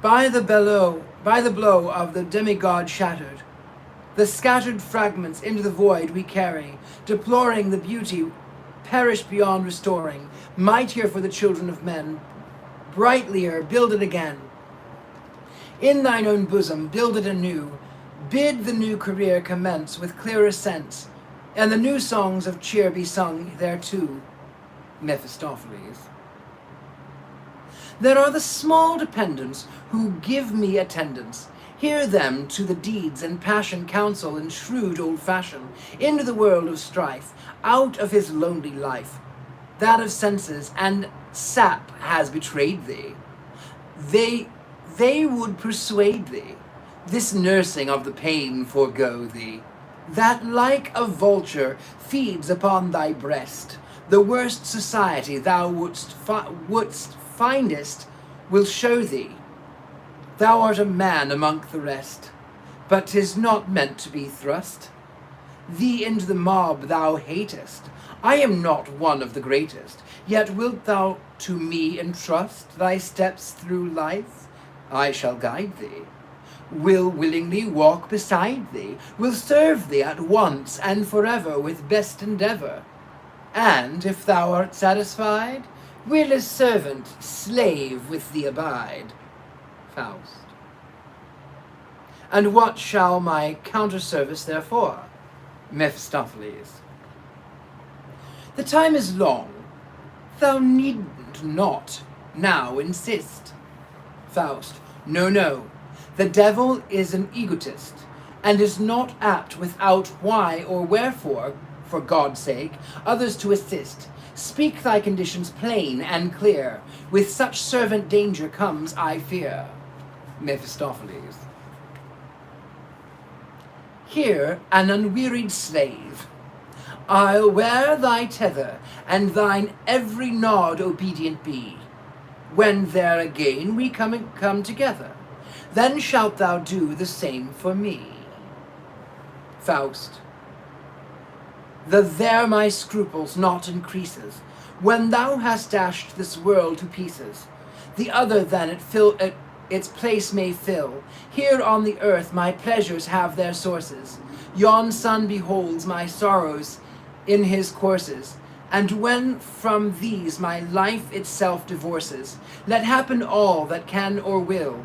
S1: By the blow of the demigod shattered. The scattered fragments into the void we carry, deploring the beauty perished beyond restoring, mightier for the children of men, brightlier build it again. In thine own bosom build it anew, bid the new career commence with clearer sense, and the new songs of cheer be sung thereto. Mephistopheles. There are the small dependents who give me attendance. Hear them to the deeds and passion counsel in shrewd old fashion, into the world of strife, out of his lonely life, that of senses and sap has betrayed thee. They would persuade thee, this nursing of the pain forego thee, that like a vulture feeds upon thy breast, the worst society thou wouldst findest will show thee. Thou art a man among the rest, but 'tis not meant to be thrust. Thee into the mob thou hatest, I am not one of the greatest, yet wilt thou to me entrust thy steps through life? I shall guide thee, will willingly walk beside thee, will serve thee at once and forever with best endeavour. And if thou art satisfied, will as servant, slave with thee abide. Faust. And what shall my counter-service therefore? Mephistopheles. The time is long, thou needn't not now insist. Faust. No, no, the devil is an egotist, and is not apt without why or wherefore, for God's sake, others to assist. Speak thy conditions plain and clear, with such servant danger comes, I fear. Mephistopheles. Here an unwearied slave, I'll wear thy tether, and thine every nod obedient be. When there again we come together, then shalt thou do the same for me. Faust. There my scruples not increases, when thou hast dashed this world to pieces. The other than its place may fill. Here on the earth my pleasures have their sources. Yon sun beholds my sorrows in his courses, and when from these my life itself divorces, let happen all that can or will.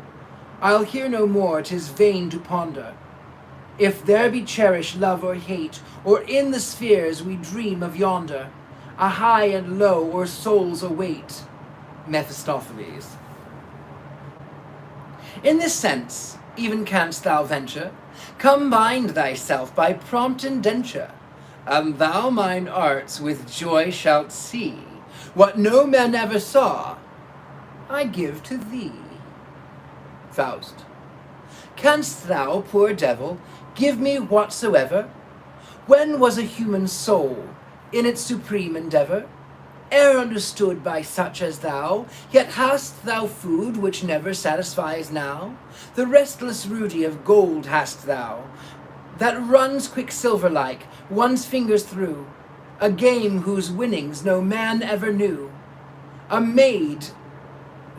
S1: I'll hear no more, 'tis vain to ponder. If there be cherished love or hate, or in the spheres we dream of yonder, a high and low, or souls await. Mephistopheles. In this sense, even canst thou venture, come bind thyself by prompt indenture, and thou mine arts with joy shalt see. What no man ever saw, I give to thee. Faust. Canst thou, poor devil, give me whatsoever? When was a human soul in its supreme endeavour e'er understood by such as thou? Yet hast thou food which never satisfies now? The restless ruddy of gold hast thou, that runs quicksilver-like one's fingers through, a game whose winnings no man ever knew, a maid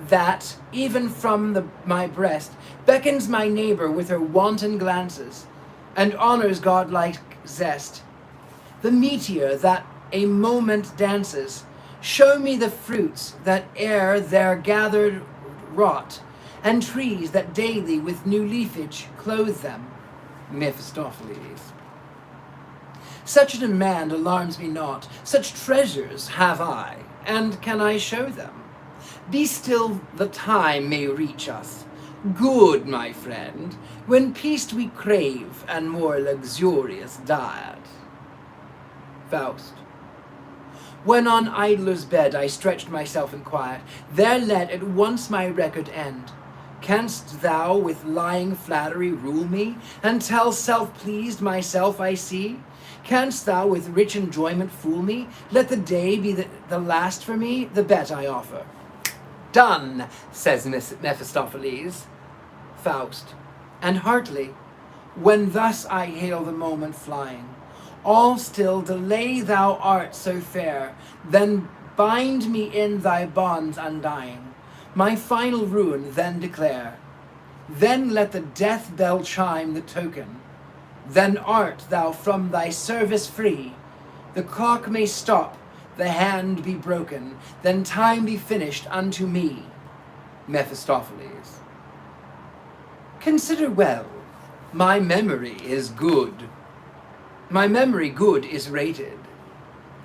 S1: that, even from my breast, beckons my neighbour with her wanton glances, and honours godlike zest, the meteor that a moment dances. Show me the fruits that ere there gathered rot, and trees that daily with new leafage clothe them. Mephistopheles. Such a demand alarms me not, such treasures have I, and can I show them? Be still, the time may reach us. Good, my friend, when peace we crave, and more luxurious diet. Faust. When on idler's bed I stretched myself in quiet, there let at once my record end. Canst thou with lying flattery rule me, and tell self-pleased myself I see? Canst thou with rich enjoyment fool me? Let the day be the last for me, the bet I offer. Done, says Mephistopheles. Faust. And heartily, when thus I hail the moment flying, all still delay thou art so fair, then bind me in thy bonds undying, my final ruin then declare. Then let the death bell chime the token, then art thou from thy service free. The clock may stop, the hand be broken, then time be finished unto me. Mephistopheles. Consider well, my memory is good. My memory good is rated.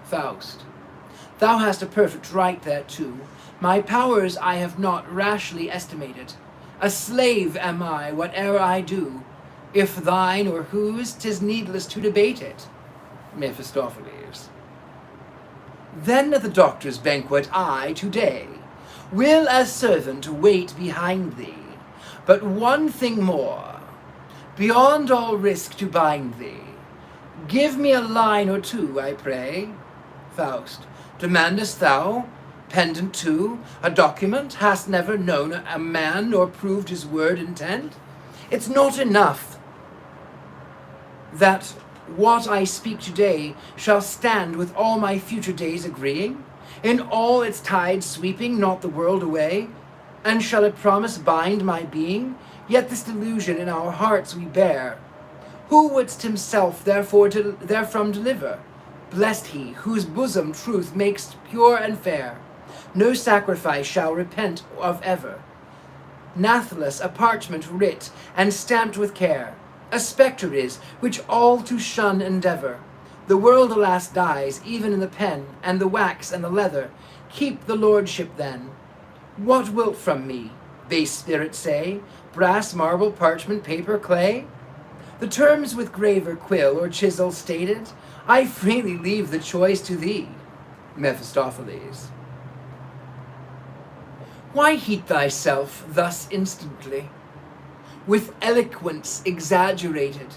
S1: Faust. Thou hast a perfect right thereto. My powers I have not rashly estimated. A slave am I, whate'er I do. If thine or whose, 'tis needless to debate it. Mephistopheles. Then at the doctor's banquet I, today, will as servant wait behind thee. But one thing more, beyond all risk to bind thee. Give me a line or two, I pray. Faust. Demandest thou, pendant to, a document? Hast never known a man, nor proved his word intent? It's not enough that what I speak today shall stand with all my future days agreeing, in all its tides sweeping not the world away, and shall a promise bind my being? Yet this delusion in our hearts we bear. Who wouldst himself therefrom deliver? Blessed he, whose bosom truth makes pure and fair. No sacrifice shall repent of ever. Nathless a parchment writ, and stamped with care. A spectre is, which all to shun endeavor. The world alas dies, even in the pen, and the wax and the leather. Keep the lordship then. What wilt from me, base spirit, say? Brass, marble, parchment, paper, clay? The terms with graver quill or chisel stated, I freely leave the choice to thee. Mephistopheles. Why heat thyself thus instantly, with eloquence exaggerated?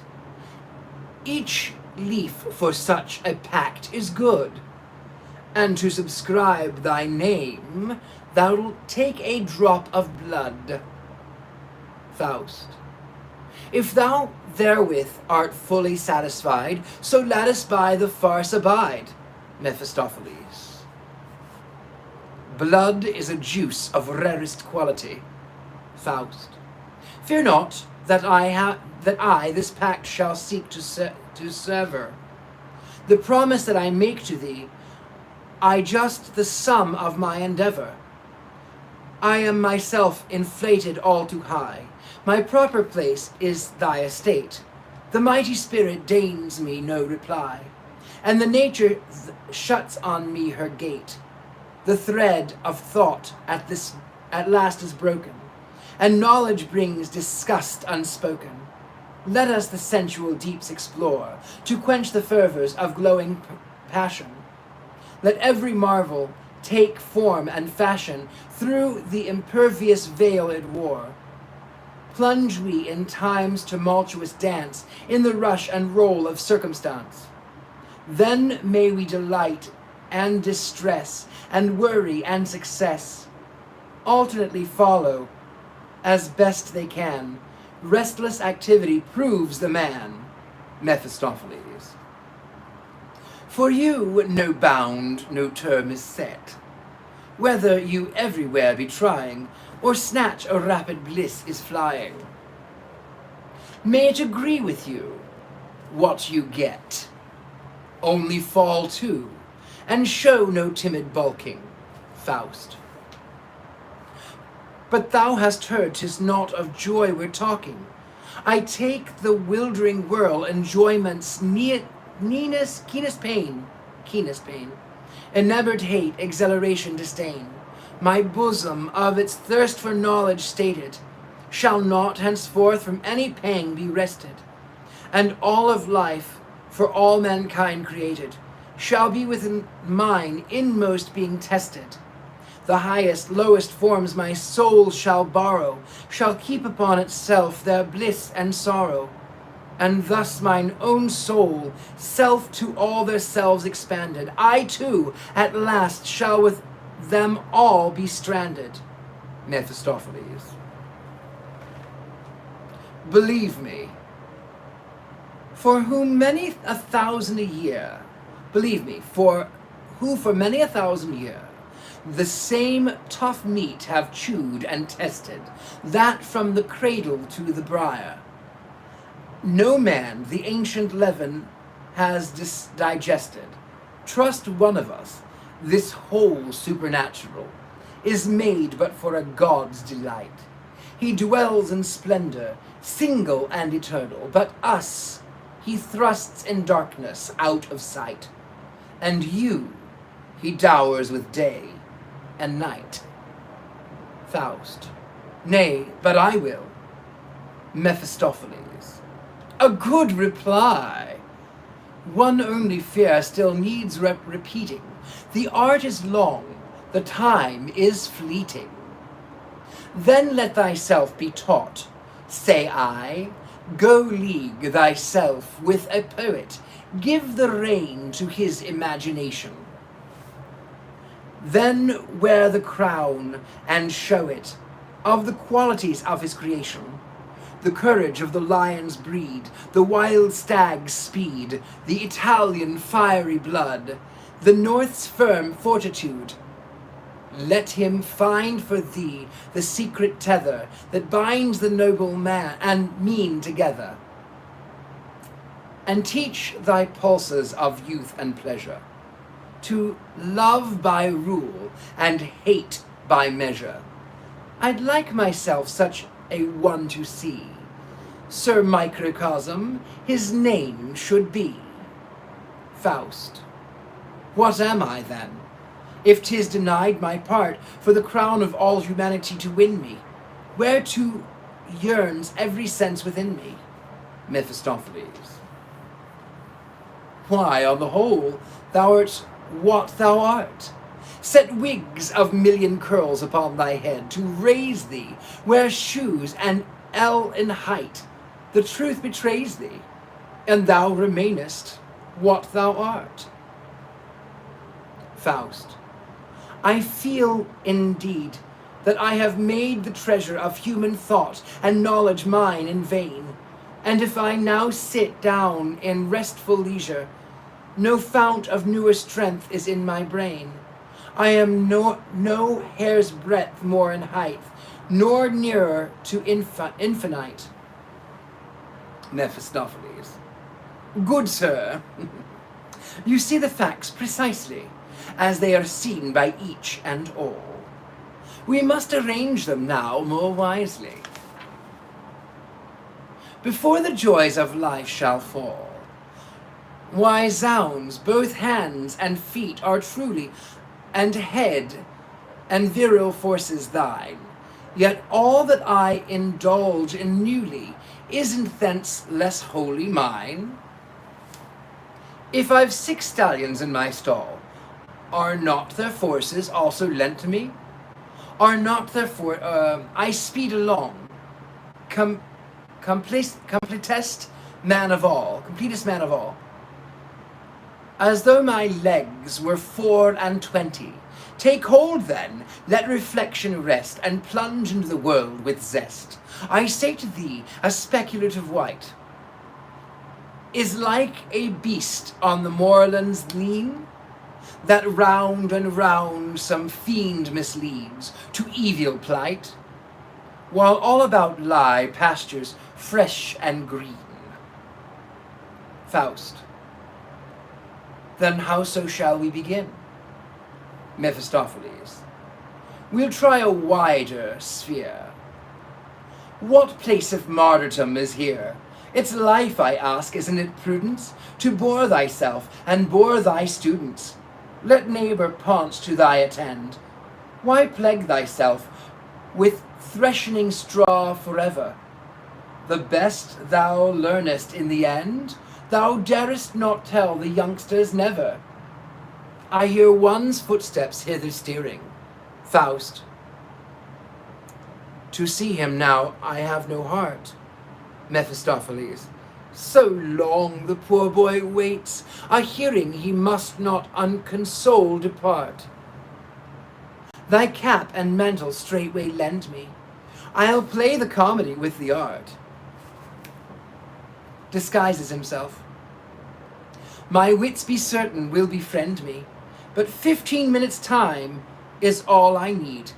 S1: Each leaf for such a pact is good, and to subscribe thy name, thou'lt take a drop of blood. Faust. If thou therewith art fully satisfied, so let us by the farce abide. Mephistopheles. Blood is a juice of rarest quality. Faust. Fear not that I this pact shall seek to sever. The promise that I make to thee, I just the sum of my endeavor. I am myself inflated all too high. My proper place is thy estate. The mighty spirit deigns me no reply, and the nature shuts on me her gate. The thread of thought at last is broken, and knowledge brings disgust unspoken. Let us the sensual deeps explore, to quench the fervors of glowing passion. Let every marvel take form and fashion through the impervious veil it wore. Plunge we in time's tumultuous dance, in the rush and roll of circumstance. Then may we delight and distress, and worry and success alternately follow as best they can. Restless activity proves the man. Mephistopheles. For you no bound, no term is set. Whether you everywhere be trying, or snatch a rapid bliss is flying. May it agree with you, what you get. Only fall to, and show no timid bulking. Faust. But thou hast heard 'tis not of joy we're talking. I take the wildering whirl, enjoyment's keenest pain, enamoured hate, exhilaration, disdain. My bosom, of its thirst for knowledge stated, shall not henceforth from any pang be rested, and all of life, for all mankind created, shall be within mine inmost being tested. The highest, lowest forms my soul shall borrow, shall keep upon itself their bliss and sorrow. And thus mine own soul, self to all their selves expanded, I too, at last, shall with them all be stranded. Mephistopheles. Believe me, for whom many a thousand a year, believe me, for who for many a thousand year, the same tough meat have chewed and tested, that from the cradle to the briar, no man the ancient leaven has digested. Trust one of us, this whole supernatural is made but for a God's delight. He dwells in splendor, single and eternal, but us he thrusts in darkness out of sight, and you he dowers with day and night. Faust. Nay, but I will. Mephistopheles. A good reply. One only fear still needs repeating. The art is long, the time is fleeting. Then let thyself be taught, say I. Go league thyself with a poet, give the rein to his imagination. Then wear the crown and show it of the qualities of his creation, the courage of the lion's breed, the wild stag's speed, the Italian fiery blood, the North's firm fortitude. Let him find for thee the secret tether that binds the noble man and mean together, and teach thy pulses of youth and pleasure to love by rule and hate by measure. I'd like myself such a one to see. Sir Microcosm, his name should be. Faust. What am I then, if 'tis denied my part for the crown of all humanity to win me, whereto yearns every sense within me? Mephistopheles. Why, on the whole, thou art what thou art. Set wigs of million curls upon thy head to raise thee, wear shoes an ell in height. The truth betrays thee, and thou remainest what thou art. Faust. I feel, indeed, that I have made the treasure of human thought and knowledge mine in vain, and if I now sit down in restful leisure, no fount of newer strength is in my brain. I am no hair's breadth more in height, nor nearer to infinite. Mephistopheles. Good sir, you see the facts precisely, as they are seen by each and all. We must arrange them now more wisely. Before the joys of life shall fall, why zounds, both hands and feet are truly, and head and virile forces thine, yet all that I indulge in newly isn't thence less wholly mine. If I've 6 stallions in my stall, are not their forces also lent to me? Are not therefore I speed along, completest man of all, as though my legs were 24. Take hold then, let reflection rest, and plunge into the world with zest. I say to thee, a speculative wight is like a beast on the moorlands lean, that round and round some fiend misleads to evil plight, while all about lie pastures fresh and green. Faust. Then how so shall we begin? Mephistopheles. We'll try a wider sphere. What place of martyrdom is here? It's life, I ask, isn't it prudence, to bore thyself and bore thy students? Let neighbour Ponce to thy attend. Why plague thyself with threatening straw forever? The best thou learnest in the end, thou darest not tell the youngsters never. I hear one's footsteps hither steering. Faust. To see him now I have no heart. Mephistopheles. So long the poor boy waits, a hearing he must not unconsoled depart. Thy cap and mantle straightway lend me, I'll play the comedy with the art. Disguises himself. My wits be certain will befriend me, but 15 minutes' time is all I need.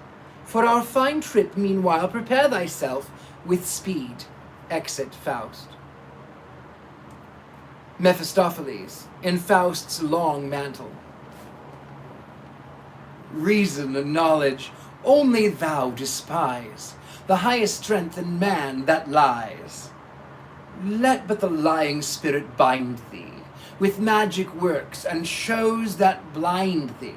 S1: For our fine trip, meanwhile, prepare thyself with speed. Exit Faust. Mephistopheles, in Faust's long mantle. Reason and knowledge only thou despise, the highest strength in man that lies. Let but the lying spirit bind thee with magic works and shows that blind thee,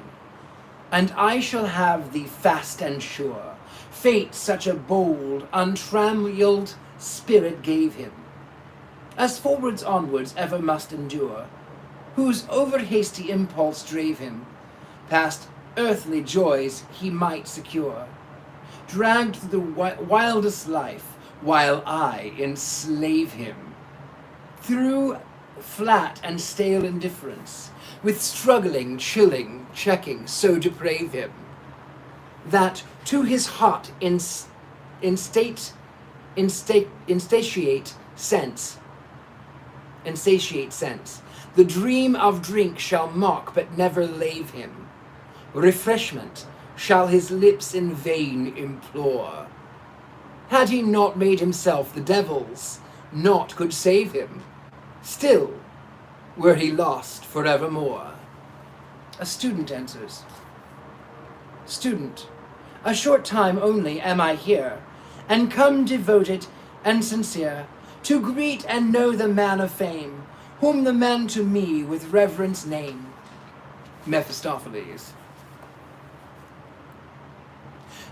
S1: and I shall have thee fast and sure. Fate such a bold, untrammeled spirit gave him, as forwards onwards ever must endure, whose over-hasty impulse drave him, past earthly joys he might secure, dragged through the wildest life, while I enslave him, through flat and stale indifference, with struggling, chilling, checking, so deprave him, that to his hot insatiate sense, the dream of drink shall mock but never lave him. Refreshment shall his lips in vain implore. Had he not made himself the devil's, naught could save him. Still were he lost forevermore. A student enters. Student, a short time only am I here, and come devoted and sincere, to greet and know the man of fame, whom the men to me with reverence name. Mephistopheles.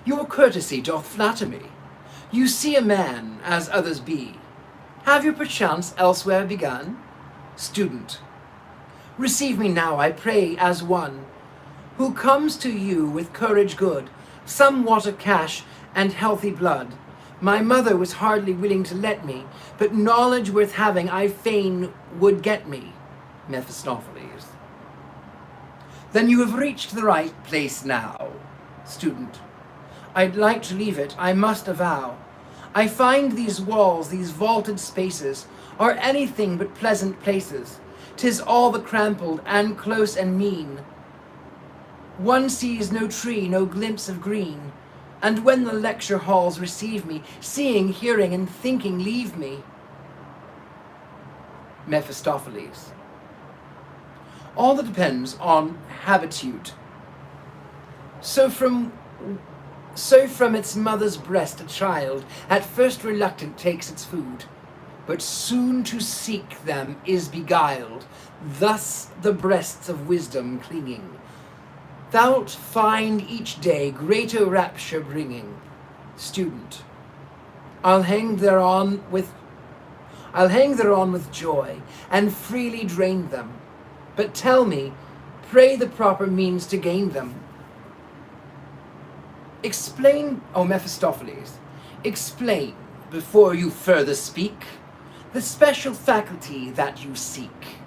S1: Your courtesy doth flatter me. You see a man as others be. Have you perchance elsewhere begun? Student. Receive me now, I pray, as one who comes to you with courage good, somewhat of cash and healthy blood. My mother was hardly willing to let me, but knowledge worth having I fain would get me. Mephistopheles. Then you have reached the right place now. Student. I'd like to leave it, I must avow. I find these walls, these vaulted spaces, are anything but pleasant places. 'Tis all the crampled and close and mean. One sees no tree, no glimpse of green. And when the lecture halls receive me, seeing, hearing, and thinking leave me. Mephistopheles. All that depends on habitude. So from its mother's breast a child, at first reluctant takes its food, but soon to seek them is beguiled, thus the breasts of wisdom clinging. Thou'lt find each day greater rapture bringing. Student. I'll hang thereon with joy, and freely drain them. But tell me, pray the proper means to gain them. Explain, O Mephistopheles, explain, before you further speak, the special faculty that you seek.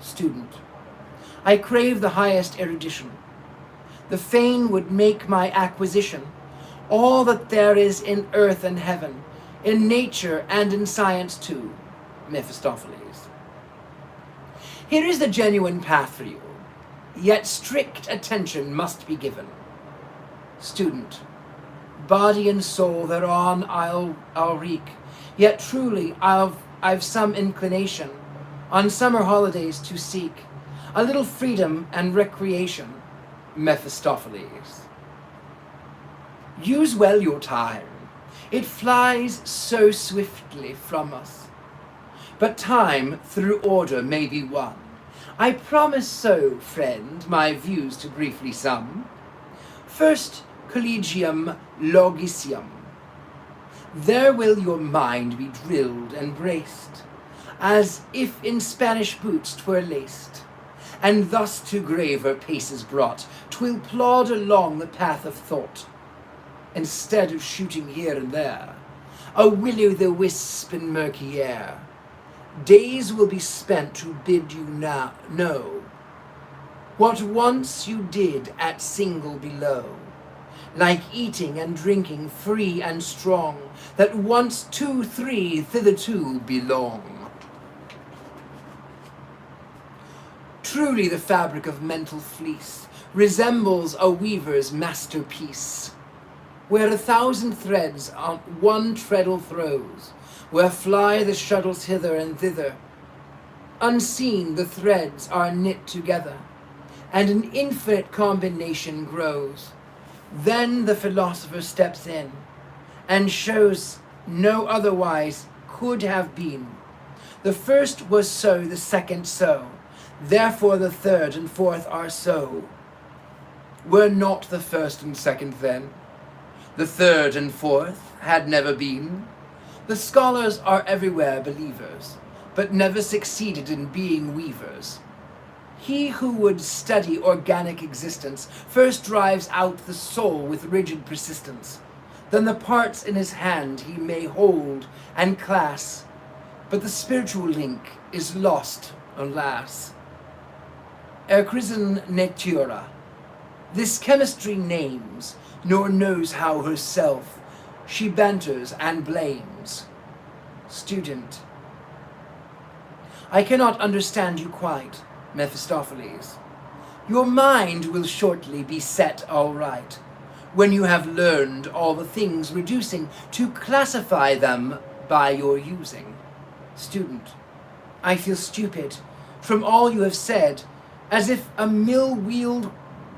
S1: Student. I crave the highest erudition. The fain would make my acquisition, all that there is in earth and heaven, in nature and in science too. Mephistopheles. Here is the genuine path for you, yet strict attention must be given. Student. Body and soul thereon I'll wreak, yet truly I've some inclination on summer holidays to seek a little freedom and recreation. Mephistopheles. Use well your time. It flies so swiftly from us. But time through order may be won. I promise so, friend, my views to briefly sum. First, collegium logicium. There will your mind be drilled and braced, as if in Spanish boots 'twere laced, and thus to graver paces brought, 'twill plod along the path of thought, instead of shooting here and there, a will-o'-the-wisp in murky air, Days will be spent to bid you now know what once you did at single below, like eating and drinking free and strong, that once 2, 3 thitherto belong. Truly the fabric of mental fleece resembles a weaver's masterpiece, where 1,000 threads on one treadle throws, where fly the shuttles hither and thither. Unseen the threads are knit together, and an infinite combination grows. Then the philosopher steps in, and shows no otherwise could have been. The first was so, the second so, therefore the third and fourth are so. Were not the first and second then? The third and fourth had never been. The scholars are everywhere believers, but never succeeded in being weavers. He who would study organic existence first drives out the soul with rigid persistence. Then the parts in his hand he may hold and clasp, but the spiritual link is lost, alas. Erkrisen natura, this chemistry names, nor knows how herself she banters and blames. Student, I cannot understand you quite, Mephistopheles. Your mind will shortly be set all right, when you have learned all the things reducing to classify them by your using. Student, I feel stupid from all you have said, as if a mill-wheeled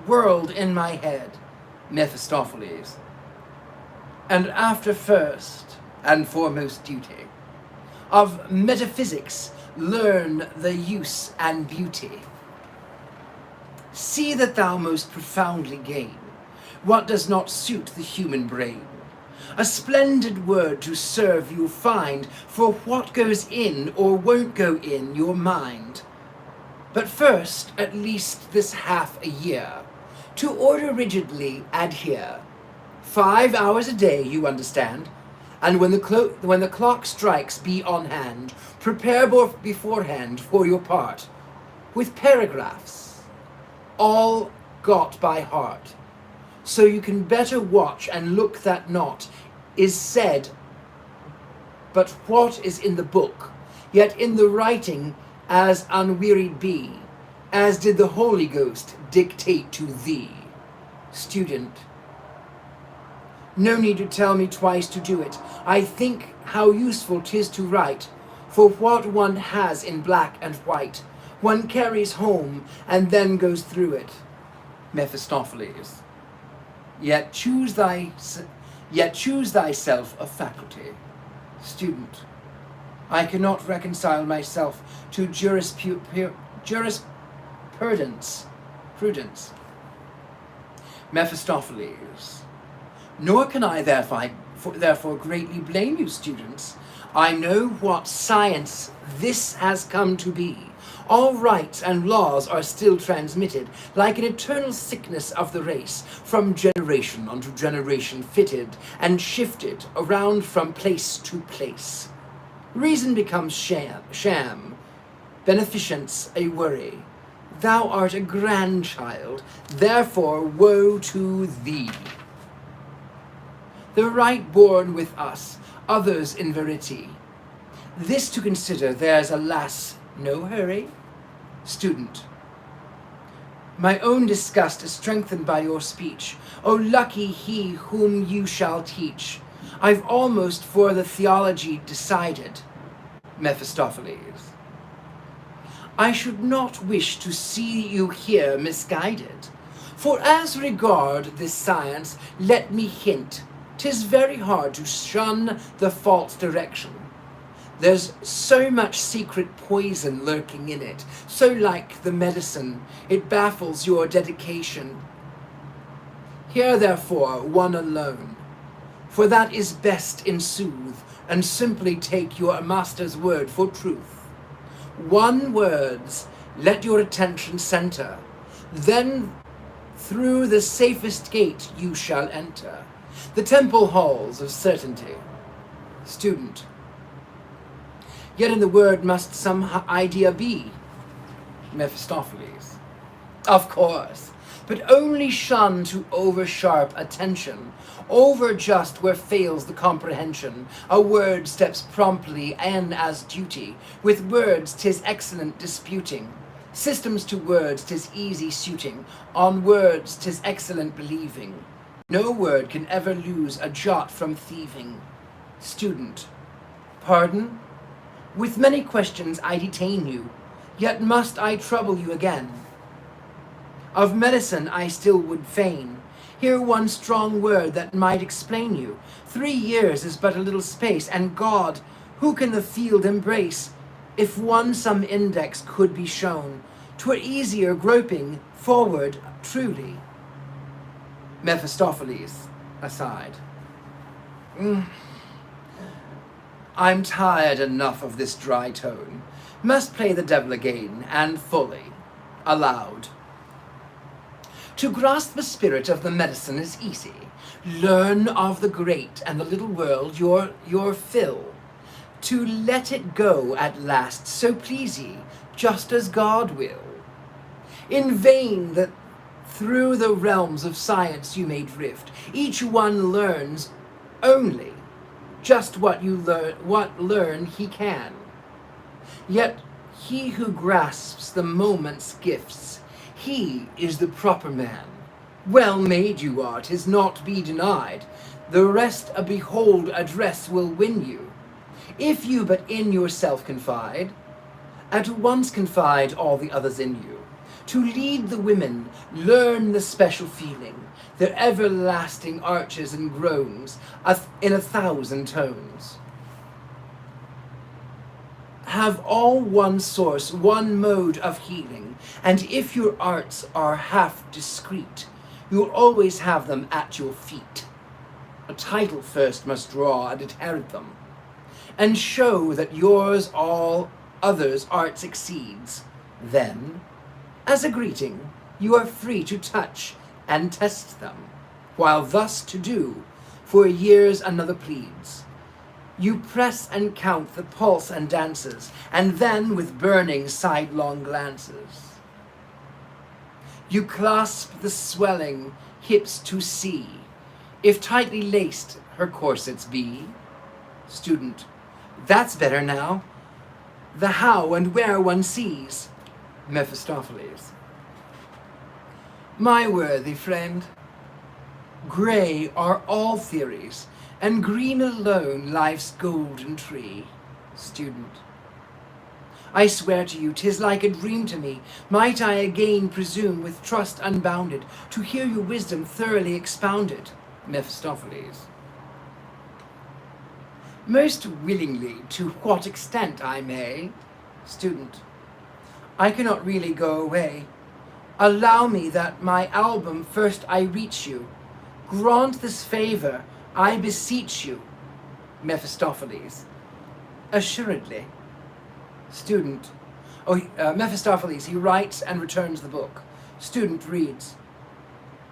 S1: whirled in my head. Mephistopheles, and after first and foremost duty of metaphysics learn the use and beauty. See that thou most profoundly gain what does not suit the human brain. A splendid word to serve you find for what goes in or won't go in your mind. But first, at least this half a year, to order rigidly adhere. 5 hours a day, you understand, and when the clock strikes, be on hand. Prepare beforehand for your part, with paragraphs, all got by heart, so you can better watch and look that naught is said but what is in the book, yet in the writing as unwearied be, as did the Holy Ghost dictate to thee. Student, no need to tell me twice to do it. I think how useful 'tis to write, for what one has in black and white, one carries home and then goes through it. Mephistopheles, yet choose thyself a faculty. Student, I cannot reconcile myself to jurisprudence. Mephistopheles, nor can I therefore greatly blame you, students. I know what science this has come to be. All rights and laws are still transmitted, like an eternal sickness of the race, from generation unto generation, fitted and shifted around from place to place. Reason becomes sham, beneficence a worry. Thou art a grandchild, therefore woe to thee. The right born with us, others in verity. This to consider, there's alas no hurry. Student, my own disgust is strengthened by your speech. O lucky he whom you shall teach. I've almost for the theology decided. Mephistopheles, I should not wish to see you here misguided. For as regard this science, let me hint, 'tis very hard to shun the false direction. There's so much secret poison lurking in it, so like the medicine, it baffles your dedication. Hear therefore one alone, for that is best in sooth, and simply take your master's word for truth. One words let your attention center, then through the safest gate you shall enter, the temple halls of certainty. Student, Yet in the word must some idea be. Mephistopheles. Of course, but only shun to over-sharp attention, over-just where fails the comprehension. A word steps promptly and as duty. With words 'tis excellent disputing. Systems to words 'tis easy suiting. On words 'tis excellent believing. No word can ever lose a jot from thieving. Student. Pardon? With many questions I detain you, yet must I trouble you again. Of medicine I still would fain hear one strong word that might explain you. 3 years is but a little space, and God, who can the field embrace? If one some index could be shown, 'twere easier groping forward truly. Mephistopheles, aside. I'm tired enough of this dry tone. Must play the devil again, and fully, aloud. To grasp the spirit of the medicine is easy. Learn of the great and the little world your fill. To let it go at last, so please ye, just as God will. In vain that through the realms of science you may drift, each one learns only just what learn he can. Yet he who grasps the moment's gifts, he is the proper man. Well made you are, 'tis not be denied. The rest a behold address will win you. If you but in yourself confide, at once confide all the others in you. To lead the women, learn the special feeling, their everlasting arches and groans in 1,000 tones. Have all one source, one mode of healing, and if your arts are half discreet, you'll always have them at your feet. A title first must draw and inherit them, and show that yours all others' arts exceeds. Then, as a greeting, you are free to touch and test them, while thus to do, for years another pleads. You press and count the pulse and dances, and then with burning sidelong glances, you clasp the swelling hips to see, if tightly laced her corsets be. Student. That's better now. The how and where one sees. Mephistopheles. My worthy friend, grey are all theories, and green alone life's golden tree. Student. I swear to you, 'tis like a dream to me. Might I again presume with trust unbounded to hear your wisdom thoroughly expounded? Mephistopheles. Most willingly, to what extent I may. Student. I cannot really go away. Allow me that my album first I reach you. Grant this favor, I beseech you. Mephistopheles. Assuredly. Student. Mephistopheles, he writes and returns the book. Student reads.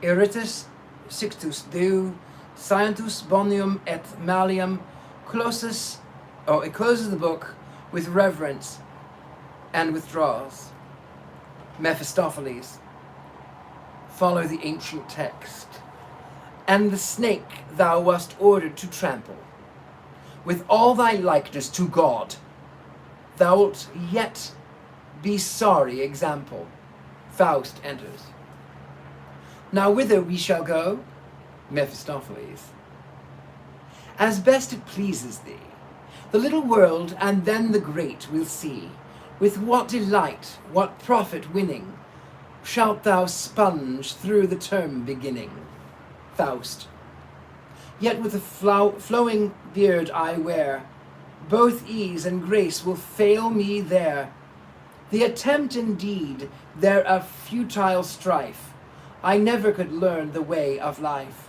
S1: Eritus sictus Deu, scientus bonium et malium, it closes the book with reverence and withdraws. Mephistopheles. Follow the ancient text. And the snake thou wast ordered to trample, with all thy likeness to God, thou'lt yet be sorry example. Faust enters. Now whither we shall go? Mephistopheles. As best it pleases thee, the little world and then the great we'll see. With what delight, what profit winning, shalt thou sponge through the term beginning? Faust. Yet with the flowing beard I wear, both ease and grace will fail me there. The attempt indeed, there a futile strife, I never could learn the way of life.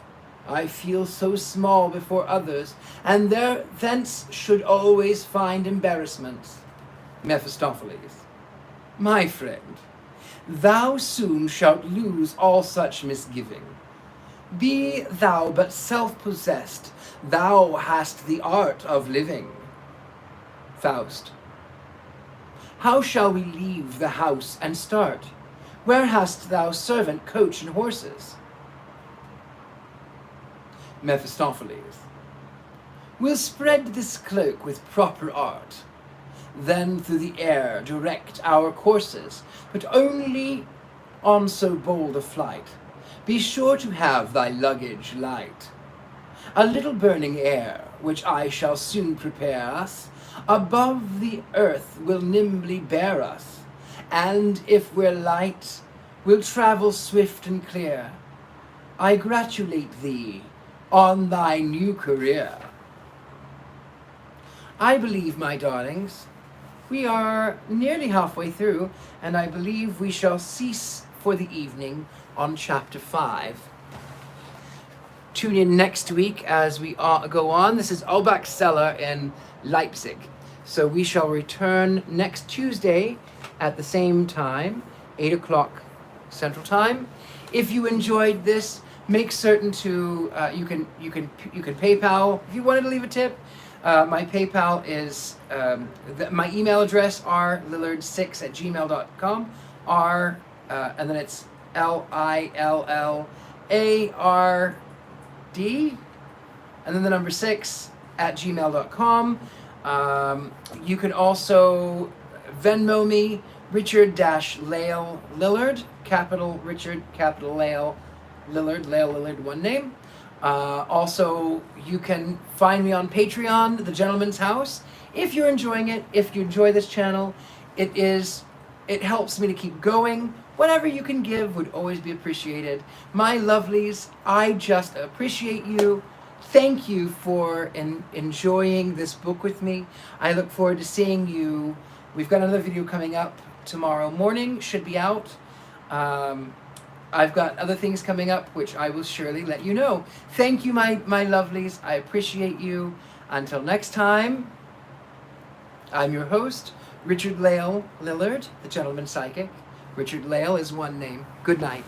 S1: I feel so small before others, and thence should always find embarrassments. Mephistopheles. My friend, thou soon shalt lose all such misgiving. Be thou but self-possessed, thou hast the art of living. Faust. How shall we leave the house and start? Where hast thou servant, coach, and horses? Mephistopheles. We'll spread this cloak with proper art, then through the air direct our courses, but only on so bold a flight. Be sure to have thy luggage light. A little burning air, which I shall soon prepare us, above the earth will nimbly bear us, and if we're light, we'll travel swift and clear. I gratulate thee on thy new career. I believe, my darlings, we are nearly halfway through, and I believe we shall cease for the evening on chapter 5. Tune in next week as we go on. This is Albach Cellar in Leipzig. So we shall return next Tuesday at the same time, 8 o'clock Central Time. If you enjoyed this, make certain to you can PayPal if you wanted to leave a tip. My PayPal is my email address rlillard6@gmail.com, and then it's LILLARD, and then the number 6@gmail.com. You can also Venmo me, Richard-Lale Lillard, capital Richard, capital Lale Lillard, one name. Also, you can find me on Patreon, The Gentleman's House. If you're enjoying it, if you enjoy this channel, it helps me to keep going. Whatever you can give would always be appreciated. My lovelies, I just appreciate you. Thank you for enjoying this book with me. I look forward to seeing you. We've got another video coming up tomorrow morning, should be out. I've got other things coming up, which I will surely let you know. Thank you, my lovelies. I appreciate you. Until next time, I'm your host, Richard-Lale Lillard, the Gentleman Psychic. Richard-Lale is one name. Good night.